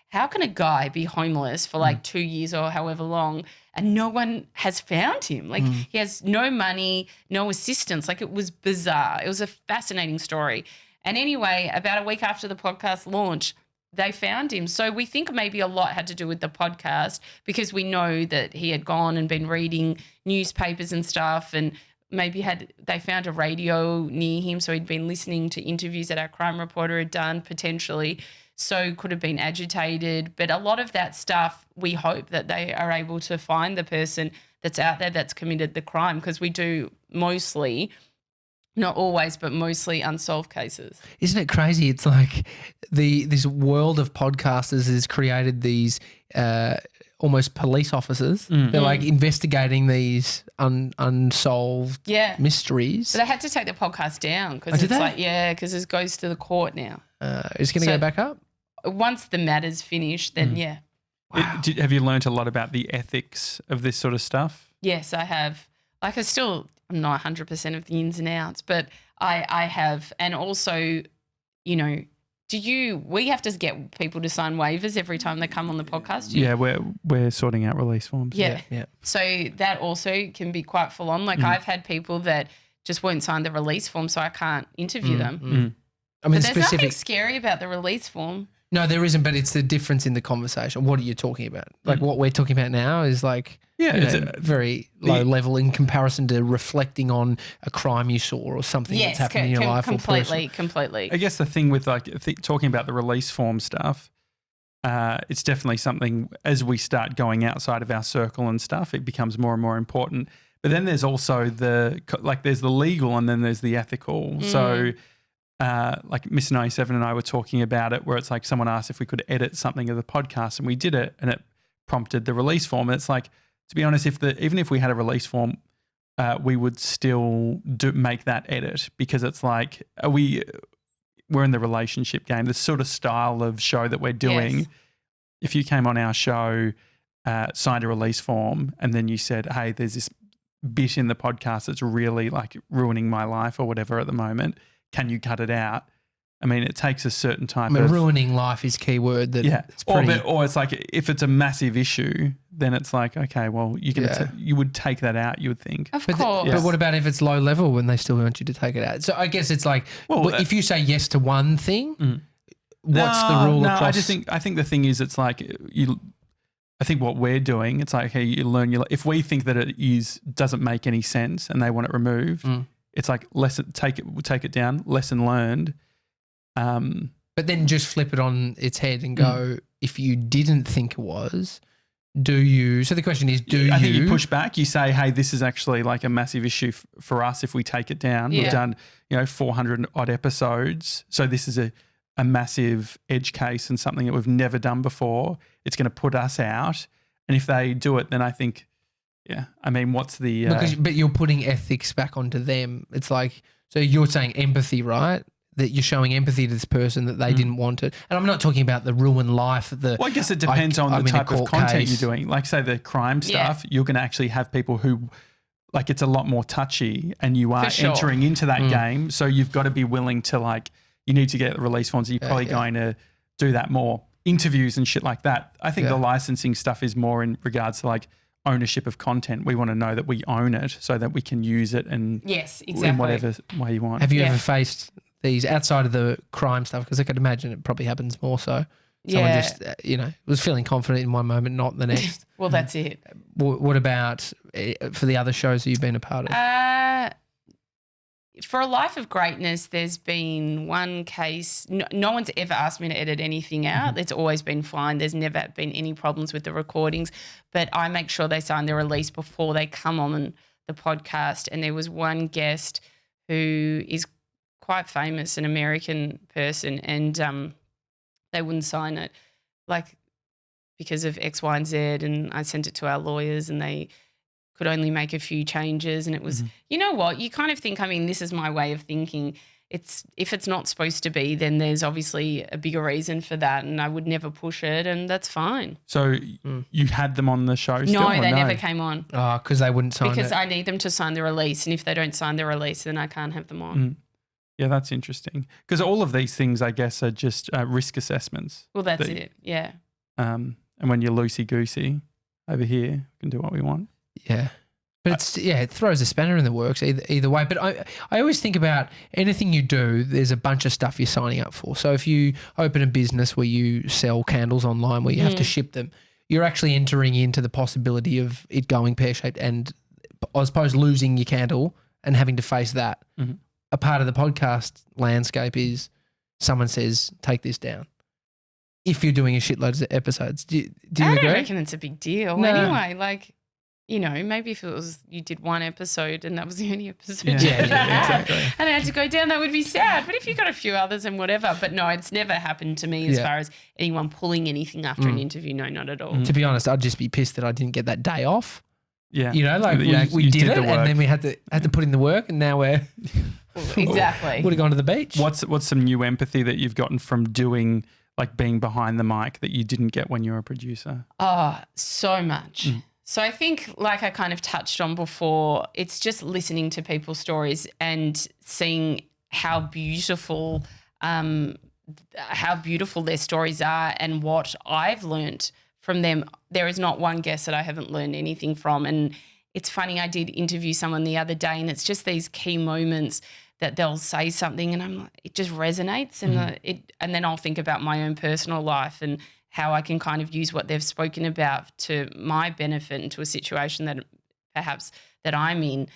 how can a guy be homeless for 2 years or however long and no one has found him? He has no money, no assistance. It was bizarre. It was a fascinating story. And anyway, about a week after the podcast launch, they found him. So we think maybe a lot had to do with the podcast because we know that he had gone and been reading newspapers and stuff, and maybe they found a radio near him, so he'd been listening to interviews that our crime reporter had done potentially, so could have been agitated. But a lot of that stuff, we hope that they are able to find the person that's out there that's committed the crime, because we do mostly, not always, but mostly unsolved cases. Isn't it crazy? It's this world of podcasters has created these almost police officers. They're investigating these unsolved mysteries. But they had to take the podcast down because because it goes to the court now. Is it going to go back up? Once the matter's finished, then Wow. Have you learnt a lot about the ethics of this sort of stuff? Yes, I have. I'm not 100% of the ins and outs, but I have. And also, we have to get people to sign waivers every time they come on the podcast? Yeah, we're sorting out release forms. Yeah. Yeah. So that also can be quite full on. I've had people that just won't sign the release form, so I can't interview them. I mean, But there's nothing scary about the release form. No, there isn't, but it's the difference in the conversation. What are you talking about? What we're talking about now is it's very low level in comparison to reflecting on a crime you saw or something that's happened in your life. Completely. I guess the thing with talking about the release form stuff, it's definitely something as we start going outside of our circle and stuff, it becomes more and more important. But then there's also there's the legal and then there's the ethical. So Miss 97 and I were talking about it where it's someone asked if we could edit something of the podcast and we did it and it prompted the release form. And it's to be honest, even if we had a release form, we would still make that edit because it's we're in the relationship game, the sort of style of show that we're doing. Yes. If you came on our show, signed a release form and then you said, hey, there's this bit in the podcast that's really ruining my life or whatever at the moment, can you cut it out? I mean, it takes a certain type of... ruining life is key word. It's pretty... Or it's if it's a massive issue, then it's okay, well, you would take that out, you would think. Of course. But what about if it's low level when they still want you to take it out? So I guess it's if you say yes to one thing, what's the rule across? I think the thing is I think what we're doing, it's hey, you learn if we think that it doesn't make any sense and they want it removed, it's take it down, lesson learned. But then just flip it on its head and go, if you didn't think it was, do you? So the question is, I think you push back. You say, hey, this is actually a massive issue for us if we take it down. Yeah. We've done 400 odd episodes. So this is a massive edge case and something that we've never done before. It's going to put us out. And if they do it, then I think, I mean, what's the... But you're putting ethics back onto them. It's so you're saying empathy, right? That you're showing empathy to this person that they didn't want it. And I'm not talking about the ruined life. I guess it depends on the type of content you're doing. Say the crime stuff, you're going to actually have people who, it's a lot more touchy and you are entering into that game. So you've got to be willing to you need to get the release forms. You're probably going to do that more. Interviews and shit like that. I think the licensing stuff is more in regards to ownership of content. We want to know that we own it so that we can use it and yes, exactly. in whatever way you want. Have you ever faced these outside of the crime stuff? Because I could imagine it probably happens more so. Someone Yeah. just, was feeling confident in one moment, not the next. Well, that's it. What about for the other shows that you've been a part of? For A Life of Greatness, there's been one case. No one's ever asked me to edit anything out. It's always been fine. There's never been any problems with the recordings, but I make sure they sign their release before they come on the podcast. And there was one guest who is quite famous, an American person, and they wouldn't sign it, like because of X, Y, and Z. And I sent it to our lawyers, and they could only make a few changes. And it was, you know what, you kind of think, this is my way of thinking. If it's not supposed to be, then there's obviously a bigger reason for that, and I would never push it, and that's fine. So you had them on the show still? No, or they never came on. Oh, because they wouldn't sign Because it. I need them to sign the release, and if they don't sign the release, then I can't have them on. Yeah, that's interesting. Because all of these things, I guess, are just risk assessments. Well, that's it, yeah. And when you're loosey-goosey over here, we can do what we want. Yeah. But it throws a spanner in the works either way. But I always think about anything you do, there's a bunch of stuff you're signing up for. So if you open a business where you sell candles online where you have to ship them, you're actually entering into the possibility of it going pear-shaped and I suppose losing your candle and having to face that. A part of the podcast landscape is someone says, take this down. If you're doing a shitload of episodes. Do you agree? I don't reckon it's a big deal. No. Anyway, maybe if it was you did one episode and that was the only episode Yeah. you Yeah, ever had, exactly. and I had to go down, that would be sad. But if you got a few others and whatever. But no, it's never happened to me as far as anyone pulling anything after an interview. No, not at all. To be honest, I'd just be pissed that I didn't get that day off. Yeah. We You did it the work. and then we had to put in the work and now we're Exactly. would have gone to the beach. What's some new empathy that you've gotten from doing, like being behind the mic, that you didn't get when you were a producer? Oh, so much. So I think, like I kind of touched on before, it's just listening to people's stories and seeing how beautiful their stories are and what I've learnt from them. There is not one guest that I haven't learned anything from. And it's funny, I did interview someone the other day, and it's just these key moments that they'll say something and I'm like, it just resonates, and and then I'll think about my own personal life and how I can kind of use what they've spoken about to my benefit and to a situation that perhaps that I'm in.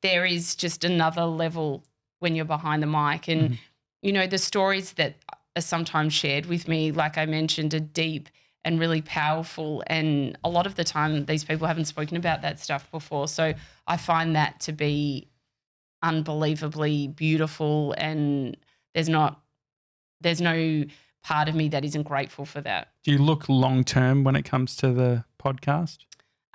There is just another level when you're behind the mic, and the stories that are sometimes shared with me, like I mentioned, are deep and really powerful, and a lot of the time these people haven't spoken about that stuff before. So I find that to be unbelievably beautiful, and there's no part of me that isn't grateful for that. Do you look long term when it comes to the podcast?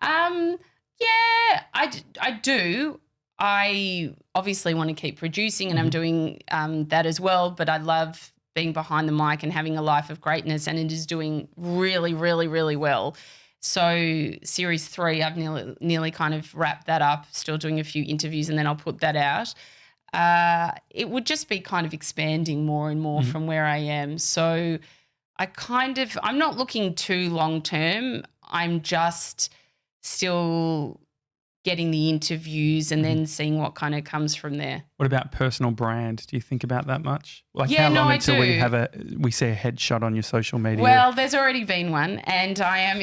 Yeah, I do. I obviously want to keep producing, and I'm doing that as well, but I love being behind the mic and having a life of greatness, and it is doing really, really, really well. So series 3, I've nearly kind of wrapped that up, still doing a few interviews, and then I'll put that out. It would just be kind of expanding more and more from where I am. So I'm not looking too long term. I'm just still getting the interviews and then seeing what kind of comes from there. What about personal brand? Do you think about that much? Like Yeah, how long no, I until do. we see a headshot on your social media? Well, there's already been one, and I am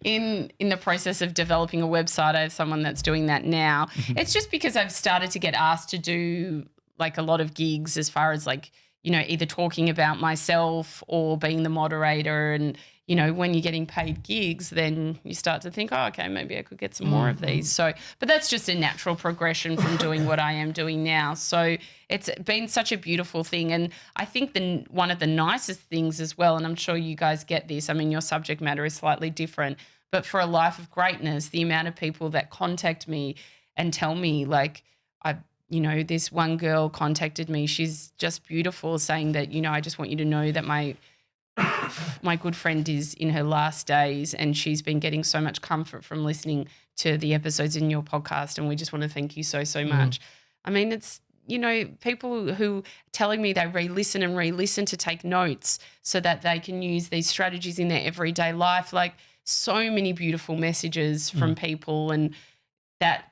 in the process of developing a website. I have someone that's doing that now. It's just because I've started to get asked to do like a lot of gigs as far as like, either talking about myself or being the moderator. And, when you're getting paid gigs, then you start to think, oh, okay, maybe I could get some more of these. So, but that's just a natural progression from doing what I am doing now. So it's been such a beautiful thing. And I think one of the nicest things as well, and I'm sure you guys get this, I mean, your subject matter is slightly different, but for A Life of Greatness, the amount of people that contact me and tell me like, this one girl contacted me, she's just beautiful, saying that, I just want you to know that my good friend is in her last days and she's been getting so much comfort from listening to the episodes in your podcast, and we just want to thank you so much. I mean, it's, people who telling me they re-listen to take notes so that they can use these strategies in their everyday life, like so many beautiful messages from people, and that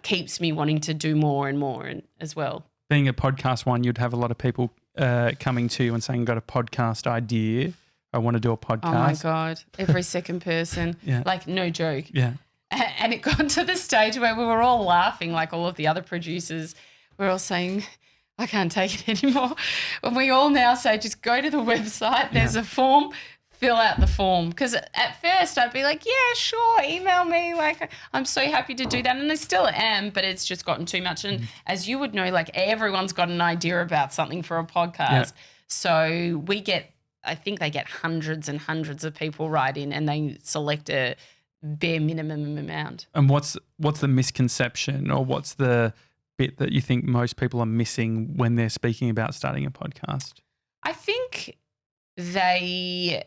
keeps me wanting to do more and more as well. being at PodcastOne, you'd have a lot of people coming to you and saying, got a podcast idea. I want to do a podcast. Oh my God. Every second person. Yeah. Like, no joke. Yeah. And it got to the stage where we were all laughing, like all of the other producers. We're all saying, I can't take it anymore. And we all now say, just go to the website. There's a form. Fill out the form. Because at first I'd be like, yeah, sure, email me. Like, I'm so happy to do that. And I still am, but it's just gotten too much. And as you would know, like everyone's got an idea about something for a podcast. Yeah. So I think they get hundreds and hundreds of people write in and they select a bare minimum amount. And what's the misconception, or what's the bit that you think most people are missing when they're speaking about starting a podcast? I think they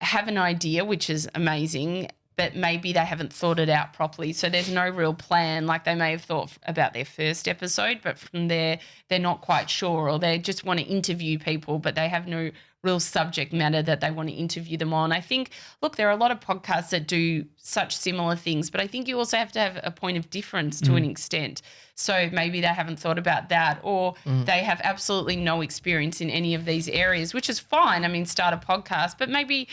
have an idea, which is amazing, but maybe they haven't thought it out properly. So there's no real plan. Like they may have thought about their first episode, but from there they're not quite sure, or they just want to interview people, but they have no real subject matter that they want to interview them on. I think, look, there are a lot of podcasts that do such similar things, but I think you also have to have a point of difference to an extent. So maybe they haven't thought about that, or they have absolutely no experience in any of these areas, which is fine. I mean, start a podcast, but maybe,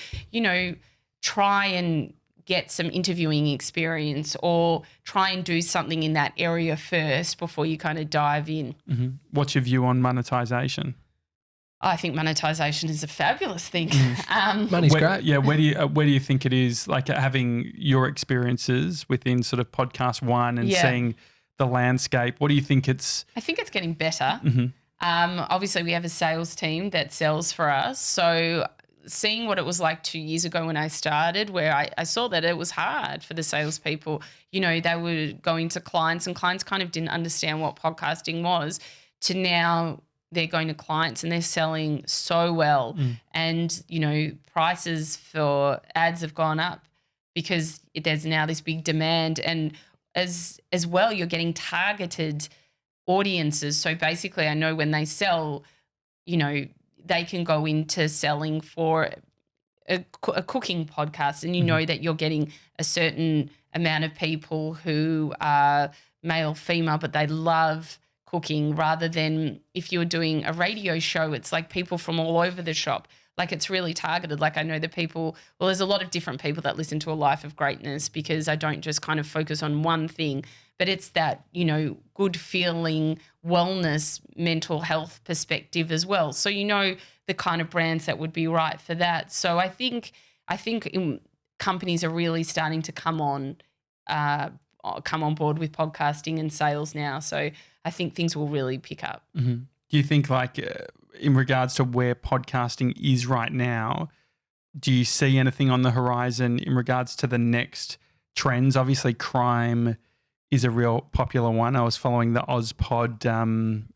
try and get some interviewing experience, or try and do something in that area first before you kind of dive in. Mm-hmm. What's your view on monetization? I think monetization is a fabulous thing. Money's great. Yeah, where do you think it is? Like having your experiences within sort of PodcastOne and seeing the landscape. What do you think it's? I think it's getting better. Obviously, we have a sales team that sells for us. So seeing what it was like 2 years ago when I started, where I saw that it was hard for the salespeople. They were going to clients and clients kind of didn't understand what podcasting was, to now they're going to clients and they're selling so well. And, prices for ads have gone up because there's now this big demand. And as well, you're getting targeted audiences. So basically I know when they sell, they can go into selling for a cooking podcast, and you know that you're getting a certain amount of people who are male, female, but they love cooking, rather than if you were doing a radio show, it's like people from all over the shop. Like it's really targeted. Like I know the people, well, there's a lot of different people that listen to A Life of Greatness, because I don't just kind of focus on one thing, but it's that, good feeling, wellness, mental health perspective as well. So, the kind of brands that would be right for that. So I think companies are really starting to come on board with podcasting and sales now. So I think things will really pick up. Mm-hmm. Do you think in regards to where podcasting is right now, do you see anything on the horizon in regards to the next trends? Obviously, crime is a real popular one. I was following the OzPod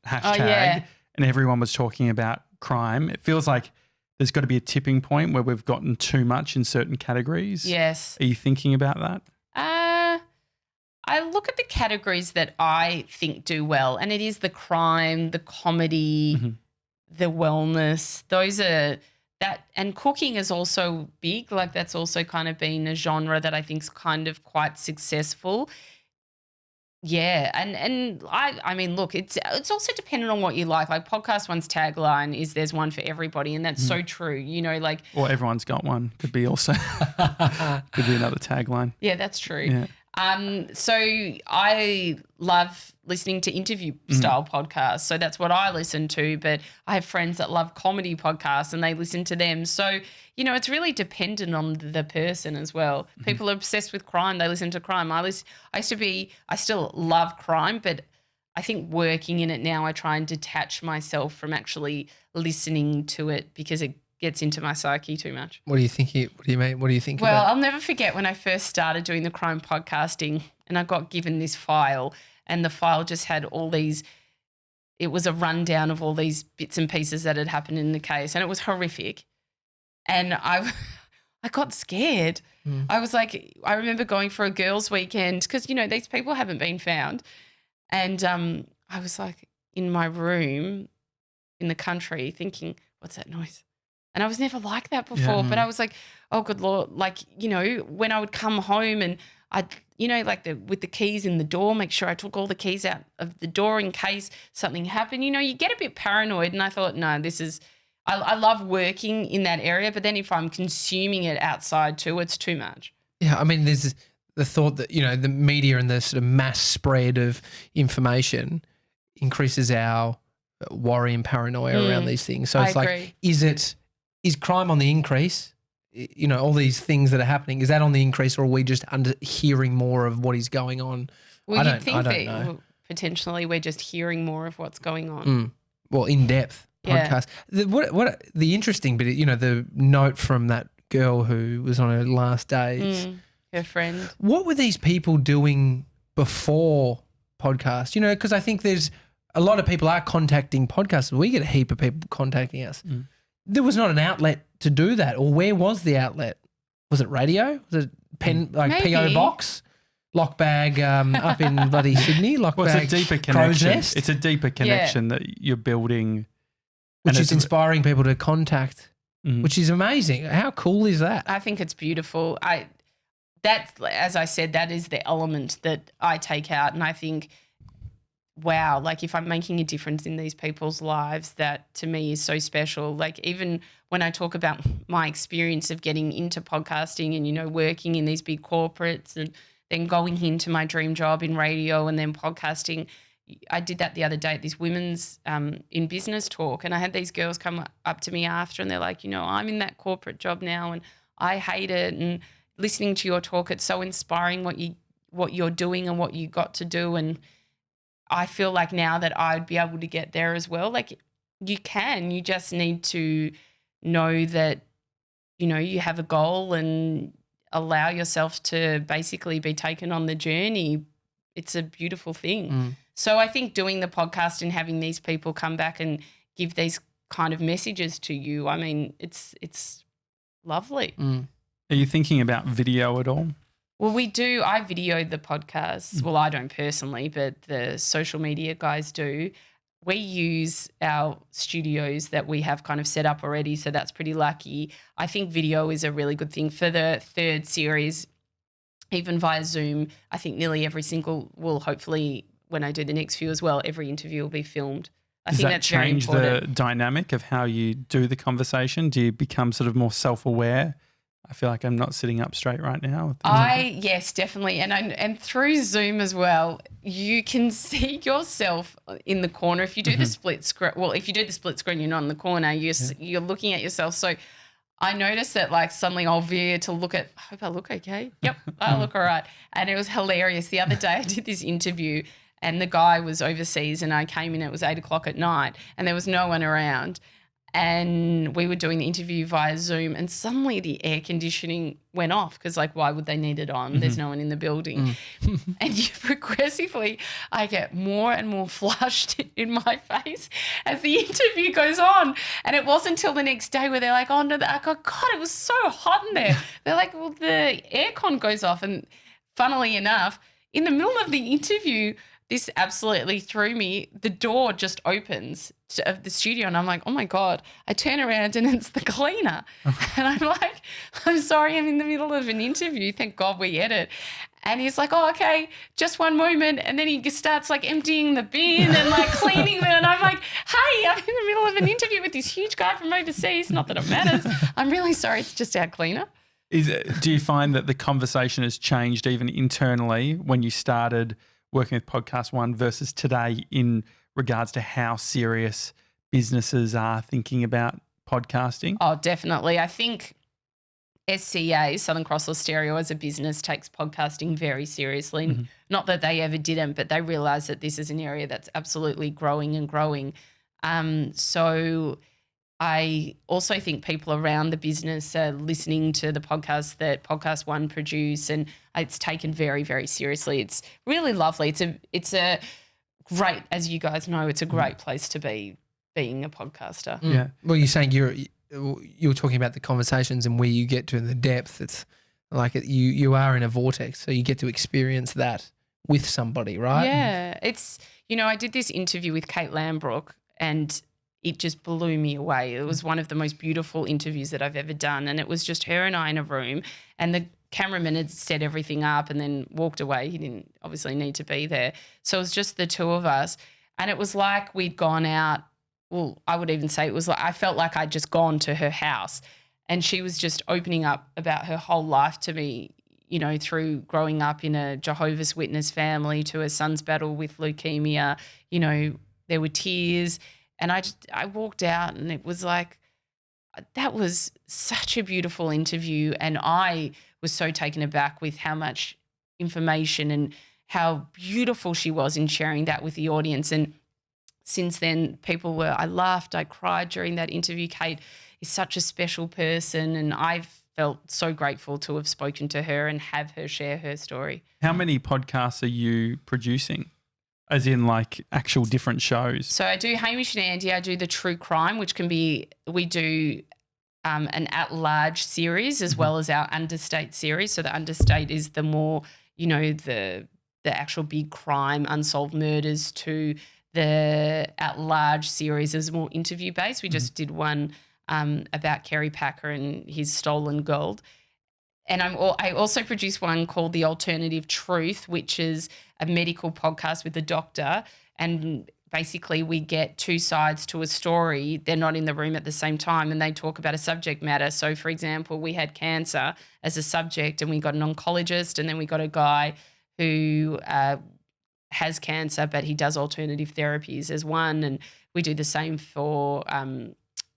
hashtag and everyone was talking about crime. It feels like there's got to be a tipping point where we've gotten too much in certain categories. Yes. Are you thinking about that? I look at the categories that I think do well, and it is the crime, the comedy, the wellness. Those are that, and cooking is also big. Like that's also kind of been a genre that I think is kind of quite successful. Yeah, and I mean, look, it's also dependent on what you like. Like PodcastOne's tagline is "There's one for everybody," and that's so true. Or everyone's got one. Could be also could be another tagline. Yeah, that's true. Yeah. So I love listening to interview style podcasts. So that's what I listen to. But I have friends that love comedy podcasts and they listen to them. So, it's really dependent on the person as well. People are obsessed with crime. They listen to crime. I still love crime, but I think working in it now, I try and detach myself from actually listening to it because it gets into my psyche too much. What do you think? What do you mean? What do you think? Well, I'll never forget when I first started doing the crime podcasting, and I got given this file, and the file just had all these. It was a rundown of all these bits and pieces that had happened in the case, and it was horrific. And I got scared. I was like, I remember going for a girls' weekend because these people haven't been found, and I was like in my room in the country thinking, "What's that noise?" And I was never like that before, but I was like, oh, good Lord. Like, when I would come home and like with the keys in the door, make sure I took all the keys out of the door in case something happened. You get a bit paranoid, and I thought, no, I love working in that area, but then if I'm consuming it outside too, it's too much. Yeah, I mean, there's the thought that, the media and the sort of mass spread of information increases our worry and paranoia around these things. So it's like, is crime on the increase? All these things that are happening, is that on the increase, or are we just hearing more of what is going on? Well, you'd think that potentially we're just hearing more of what's going on. Well, in-depth podcast. What the interesting bit, the note from that girl who was on her last days. Her friend. What were these people doing before podcast? Because I think there's a lot of people are contacting podcasts. We get a heap of people contacting us. There was not an outlet to do that, or where was the outlet? Was it radio? Was it Maybe. PO box? Lockbag up in bloody Sydney? Lockbag. Well, it's a deeper connection. Nest? It's a deeper connection that you're building. Which is inspiring people to contact, which is amazing. How cool is that? I think it's beautiful. As I said, that is the element that I take out, and I think, wow, like if I'm making a difference in these people's lives, that to me is so special. Like even when I talk about my experience of getting into podcasting and, working in these big corporates and then going into my dream job in radio and then podcasting, I did that the other day at this women's in business talk, and I had these girls come up to me after, and they're like, I'm in that corporate job now and I hate it, and listening to your talk, it's so inspiring what you're doing and what you got to do, and I feel like now that I'd be able to get there as well. Like you just need to know that, you have a goal and allow yourself to basically be taken on the journey. It's a beautiful thing. So I think doing the podcast and having these people come back and give these kind of messages to you, I mean, it's lovely. Are you thinking about video at all? Well, we do. I videoed the podcast. Well, I don't personally, but the social media guys do. We use our studios that we have kind of set up already, so that's pretty lucky. I think video is a really good thing for the third series, even via Zoom. I think nearly every single, hopefully when I do the next few as well, every interview will be filmed. I think that's very important. Does that change the dynamic of how you do the conversation? Do you become sort of more self-aware? I feel like I'm not sitting up straight right now. Yes, definitely. And through Zoom as well, you can see yourself in the corner. If you do the split screen, if you do the split screen, you're not in the corner. You're looking at yourself. So I noticed that like suddenly I'll veer to look at, I hope I look okay. Yep, I look all right. And it was hilarious. The other day I did this interview and the guy was overseas and I came in, it was 8:00 at night and there was no one around. And we were doing the interview via Zoom and suddenly the air conditioning went off because like why would they need it on? There's no one in the building. And progressively I get more and more flushed in my face as the interview goes on. And it wasn't until the next day where they're like, oh no, I go, God, it was so hot in there. They're like, well, the aircon goes off. And funnily enough, in the middle of the interview, this absolutely threw me. The door just opens of the studio and I'm like, oh my God. I turn around and it's the cleaner. And I'm like, I'm sorry, I'm in the middle of an interview. Thank God we edit. And he's like, oh, okay, just one moment. And then he starts like emptying the bin and like cleaning them. And I'm like, hey, I'm in the middle of an interview with this huge guy from overseas. Not that it matters. I'm really sorry. It's just our cleaner. Do you find that the conversation has changed even internally when you started working with PodcastOne versus today in regards to how serious businesses are thinking about podcasting? Oh, definitely. I think SCA, Southern Cross Austereo, as a business takes podcasting very seriously. Not that they ever didn't, but they realise that this is an area that's absolutely growing and growing. So I also think people around the business are listening to the podcast that PodcastOne produce, and it's taken very, very seriously. It's really lovely. It's a great, as you guys know, it's a great place to be being a podcaster. Yeah. Well, you're saying you're talking about the conversations and where you get to in the depth. It's like you are in a vortex, so you get to experience that with somebody, right? Yeah. It's, I did this interview with Kate Lambrook and it just blew me away. It was one of the most beautiful interviews that I've ever done. And it was just her and I in a room, and the cameraman had set everything up and then walked away. He didn't obviously need to be there. So it was just the two of us. And it was like we'd gone out. Well, I would even say it was like I felt like I'd just gone to her house, and she was just opening up about her whole life to me, you know, through growing up in a Jehovah's Witness family to her son's battle with leukemia. You know, there were tears. And I walked out, and it was like, that was such a beautiful interview. And I was so taken aback with how much information and how beautiful she was in sharing that with the audience. And since then, I laughed, I cried during that interview. Kate is such a special person, and I've felt so grateful to have spoken to her and have her share her story. How many podcasts are you producing? As in like actual different shows? So I do Hamish and Andy. I do the true crime, which can be, we do an at-large series as well as our understate series. So the understate is the more, you know, the actual big crime, unsolved murders, to the at-large series is more interview-based. We just did one about Kerry Packer and his stolen gold. And I also produce one called The Alternative Truth, which is a medical podcast with a doctor. And basically we get two sides to a story. They're not in the room at the same time, and they talk about a subject matter. So, for example, we had cancer as a subject, and we got an oncologist, and then we got a guy who has cancer, but he does alternative therapies as one. And we do the same for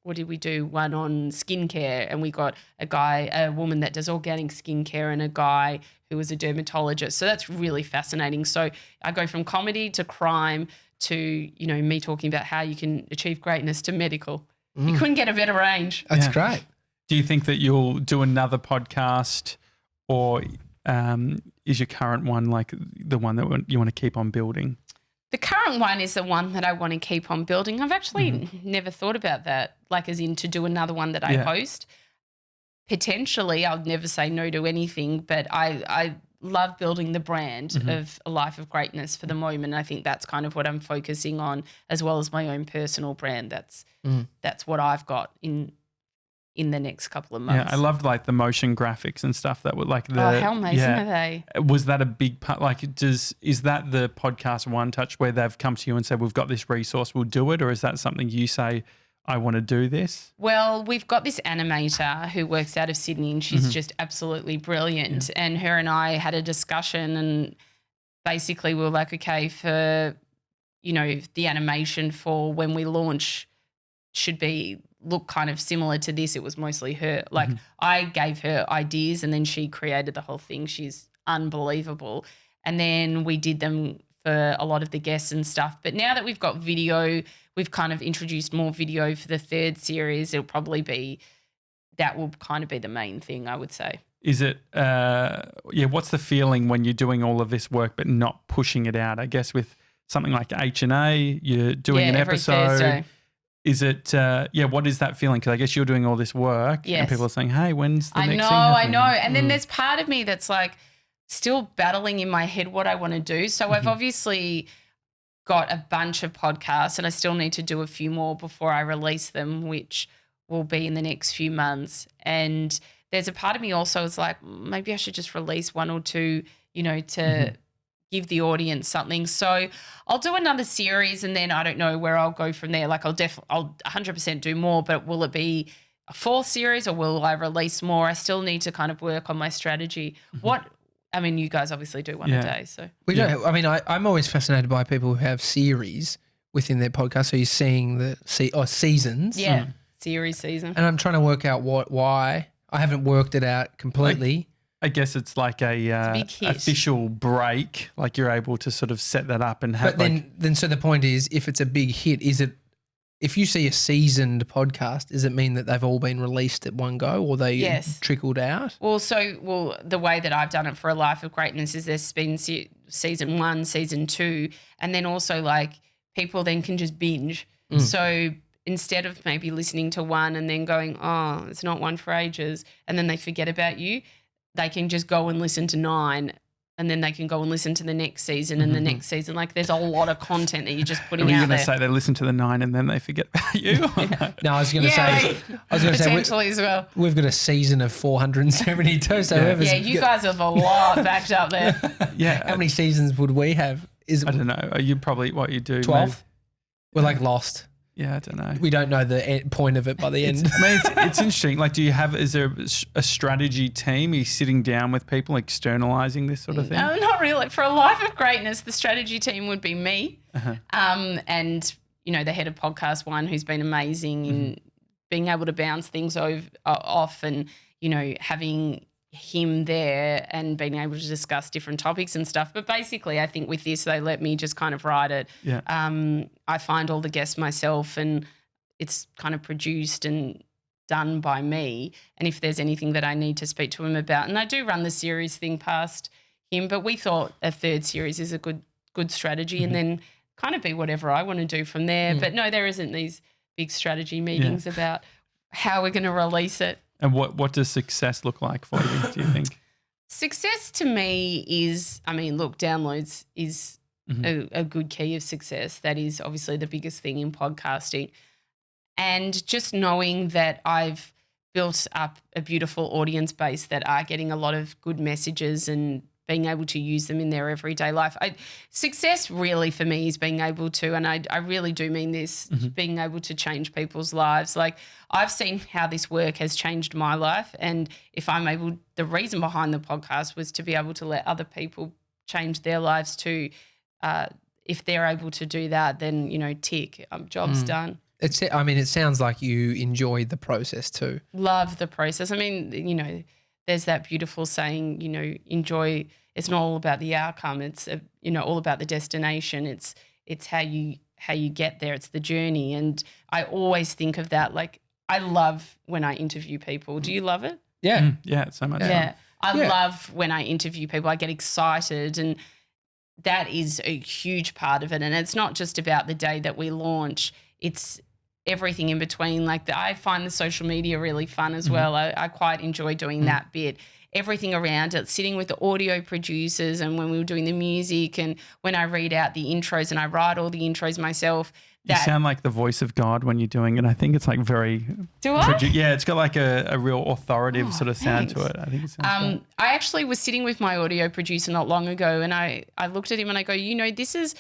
what did we do? One on skincare, and we got a woman that does organic skincare, and a guy who is a dermatologist. So that's really fascinating. So I go from comedy to crime to, you know, me talking about how you can achieve greatness to medical. You couldn't get a better range. That's great. Do you think that you'll do another podcast, or is your current one like the one that you want to keep on building? The current one is the one that I want to keep on building. I've actually never thought about that, like as in to do another one that I host. Potentially, I'll never say no to anything, but I love building the brand of A Life of Greatness for the moment. I think that's kind of what I'm focusing on, as well as my own personal brand. That's what I've got in the next couple of months. Yeah, I loved like the motion graphics and stuff that were like how amazing are they? Was that a big part? Like, is that the podcast One Touch where they've come to you and said, we've got this resource, we'll do it? Or is that something you say, I want to do this? Well, we've got this animator who works out of Sydney, and she's just absolutely brilliant. Yeah. And her and I had a discussion, and basically we were like, okay, for, you know, the animation for when we launch should look kind of similar to this. It was mostly her. Like I gave her ideas, and then she created the whole thing. She's unbelievable. And then we did them for a lot of the guests and stuff. But now that we've got video, we've kind of introduced more video for the third series. It'll probably be, that will kind of be the main thing, I would say. Is it, what's the feeling when you're doing all of this work but not pushing it out? I guess with something like H&A, you're doing an every episode. Thursday. Is it, what is that feeling? Because I guess you're doing all this work and people are saying, hey, when's the next thing happening? I know. And then there's part of me that's like still battling in my head what I want to do. So I've obviously got a bunch of podcasts, and I still need to do a few more before I release them, which will be in the next few months. And there's a part of me also is like, maybe I should just release one or two, you know, to give the audience something. So I'll do another series, and then I don't know where I'll go from there. Like I'll 100% do more, but will it be a fourth series, or will I release more? I still need to kind of work on my strategy. You guys obviously do one a day. So we don't. I mean, I'm always fascinated by people who have series within their podcast. So you're seeing the seasons. Yeah, season. And I'm trying to work out why. I haven't worked it out completely. I guess it's like a official break, like you're able to sort of set that up and have. But then, so the point is, if it's a big hit, if you see a seasoned podcast, does it mean that they've all been released at one go, or they trickled out? Well, the way that I've done it for A Life of Greatness is there's been season 1, season 2, and then also like people then can just binge. So instead of maybe listening to one and then going, oh, it's not one for ages, and then they forget about you, they can just go and listen to 9 and then they can go and listen to the next season and the next season. Like there's a lot of content that you're just putting Are you out going to there. say they listen to the 9 and then they forget about you? No, I was going to say, potentially as well. we've got a season of 472. So whoever's Yeah, you guys have a lot backed up there. Yeah. how many seasons would we have? Is I it don't know. Are you probably what you do? 12? maybe? We're like lost. Yeah, I don't know. We don't know the point of it by the end. I mean, it's interesting. Like, is there a strategy team? Are you sitting down with people, externalizing this sort of thing? No, not really. For a life of greatness, the strategy team would be me, and the head of PodcastOne, who's been amazing in being able to bounce things off, and having him there and being able to discuss different topics and stuff. But basically, I think with this, they let me just kind of write it. Yeah. I find all the guests myself, and it's kind of produced and done by me. And if there's anything that I need to speak to him about, and I do run the series thing past him, but we thought a third series is a good strategy, and then kind of be whatever I want to do from there. But no, there isn't these big strategy meetings about how we're going to release it. And what does success look like for you, do you think? Success to me is, downloads is a good key of success. That is obviously the biggest thing in podcasting. And just knowing that I've built up a beautiful audience base that are getting a lot of good messages and being able to use them in their everyday life. Success really for me is being able to, and I really do mean this, being able to change people's lives. Like I've seen how this work has changed my life, and if I'm able, the reason behind the podcast was to be able to let other people change their lives too. If they're able to do that, then, tick, job's done. It sounds like you enjoy the process too. Love the process. There's that beautiful saying, enjoy. It's not all about the outcome. It's all about the destination. It's how you get there. It's the journey. And I always think of that. Like I love when I interview people. Do you love it? Yeah. Yeah, it's so much Yeah. fun. I love when I interview people. I get excited, and that is a huge part of it. And it's not just about the day that we launch. It's everything in between. I find the social media really fun as well. I quite enjoy doing that bit. Everything around it, sitting with the audio producers, and when we were doing the music, and when I read out the intros and I write all the intros myself. You sound like the voice of God when you're doing it. I think it's very... Do I? Yeah, it's got like a real authoritative sort of sound to thanks. it. I think it sounds great. I actually was sitting with my audio producer not long ago, and I looked at him and I go, this is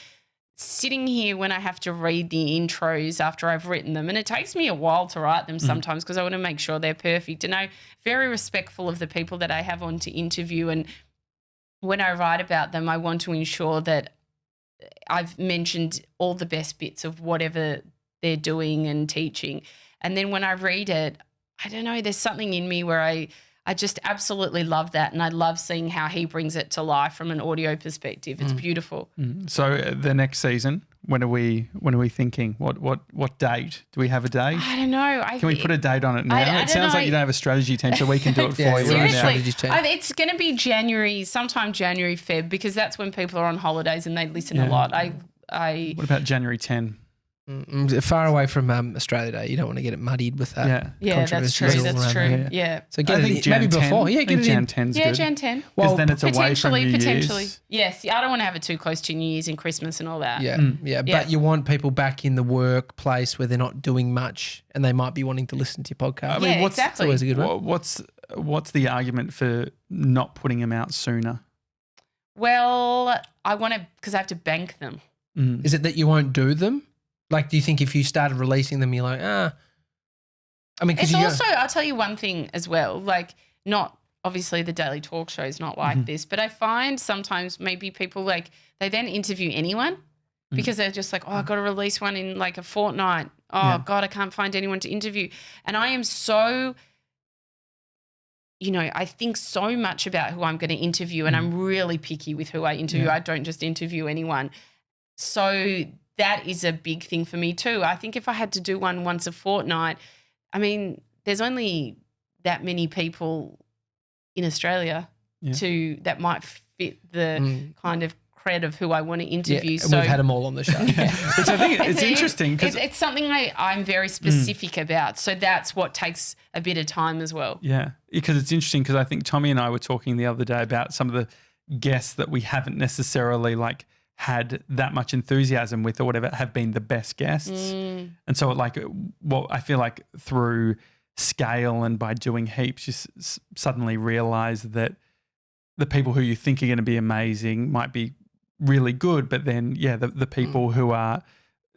sitting here when I have to read the intros after I've written them, and it takes me a while to write them sometimes because I want to make sure they're perfect, and I'm very respectful of the people that I have on to interview, and when I write about them I want to ensure that I've mentioned all the best bits of whatever they're doing and teaching, and then when I read it, I don't know, there's something in me where I just absolutely love that, and I love seeing how he brings it to life from an audio perspective. It's beautiful. So the next season, when are we thinking? What date? Do we have a date? I don't know. Can we put a date on it now? I It don't sounds know. like you don't have a strategy team, so we can do it for Yeah, you seriously. right now. Strategy team. It's going to be January, sometime January, Feb, because that's when people are on holidays and they listen a lot. What about January 10? Far away from Australia Day. You don't want to get it muddied with that. Yeah. That's true. controversies all That's around true. there. Yeah. So get I it think in, Jan maybe 10. before. Yeah, I get think it Jan in. 10's Yeah, good. Jan 10. Because Well, then it's away from New Potentially. Year's. Yes. I don't want to have it too close to New Year's and Christmas and all that. Yeah, Yeah. But you want people back in the workplace where they're not doing much and they might be wanting to listen to your podcast. I mean, Yeah, what's exactly. always a good one. what's the argument for not putting them out sooner? Well, I want to, because I have to bank them. Is it that you won't do them? Like, do you think if you started releasing them, you're like, I mean, because It's also, I'll tell you one thing as well, like not obviously the daily talk show is not like this, but I find sometimes maybe people they then interview anyone because they're just like, I've got to release one in like a fortnight. Oh God, I can't find anyone to interview. And I am so, I think so much about who I'm going to interview, and I'm really picky with who I interview. I don't just interview anyone. So that is a big thing for me too. I think if I had to do one once a fortnight, I mean, there's only that many people in Australia that might fit the kind of cred of who I want to interview. and So we've had them all on the show. Which I think it's interesting because it's something I'm very specific about. So that's what takes a bit of time as well. because it's interesting because I think Tommy and I were talking the other day about some of the guests that we haven't necessarily like had that much enthusiasm with or whatever have been the best guests. And so like, well, I feel like through scale and by doing heaps, you suddenly realize that the people who you think are going to be amazing might be really good, but then, the people who are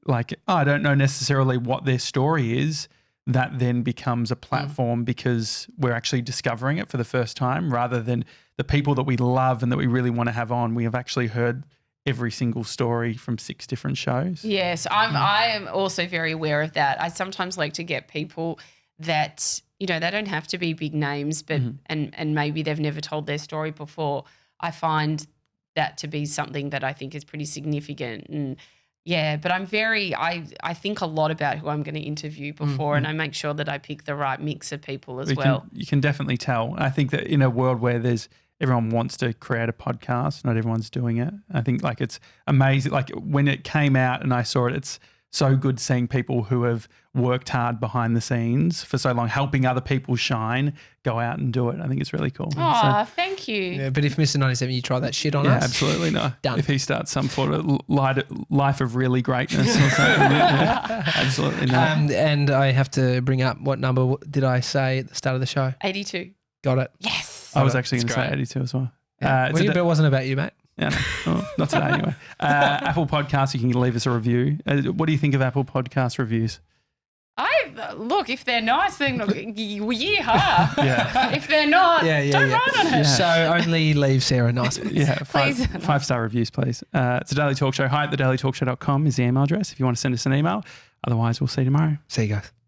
like, I don't know necessarily what their story is, that then becomes a platform because we're actually discovering it for the first time, rather than the people that we love and that we really want to have on. We have actually heard every single story from 6 different shows. Yes, I am also very aware of that. I sometimes like to get people that, they don't have to be big names, but and maybe they've never told their story before. I find that to be something that I think is pretty significant. And but I think a lot about who I'm going to interview before, and I make sure that I pick the right mix of people as well. You can definitely tell. I think that in a world where everyone wants to create a podcast, not everyone's doing it. I think like it's amazing. Like when it came out and I saw it, it's so good seeing people who have worked hard behind the scenes for so long, helping other people shine, go out and do it. I think it's really cool. Oh, thank you. Yeah, but if Mr. 97, you try that shit on us. Absolutely not. Done. If he starts some sort of life of really greatness or something, absolutely not. And I have to bring up, what number did I say at the start of the show? 82. Got it. Yes. I was actually going to say 82 as well. Yeah. But it wasn't about you, mate. Yeah, no. Oh, not today anyway. Apple Podcasts, you can leave us a review. What do you think of Apple Podcast reviews? Look, if they're nice, then yeehaw. Yeah. If they're not, don't write on it. Yeah. So only leave Sarah nice ones. Yeah, Please. 5-star reviews, please. It's a Daily Talk Show. Hi@thedailytalkshow.com is the email address if you want to send us an email. Otherwise, we'll see you tomorrow. See you guys.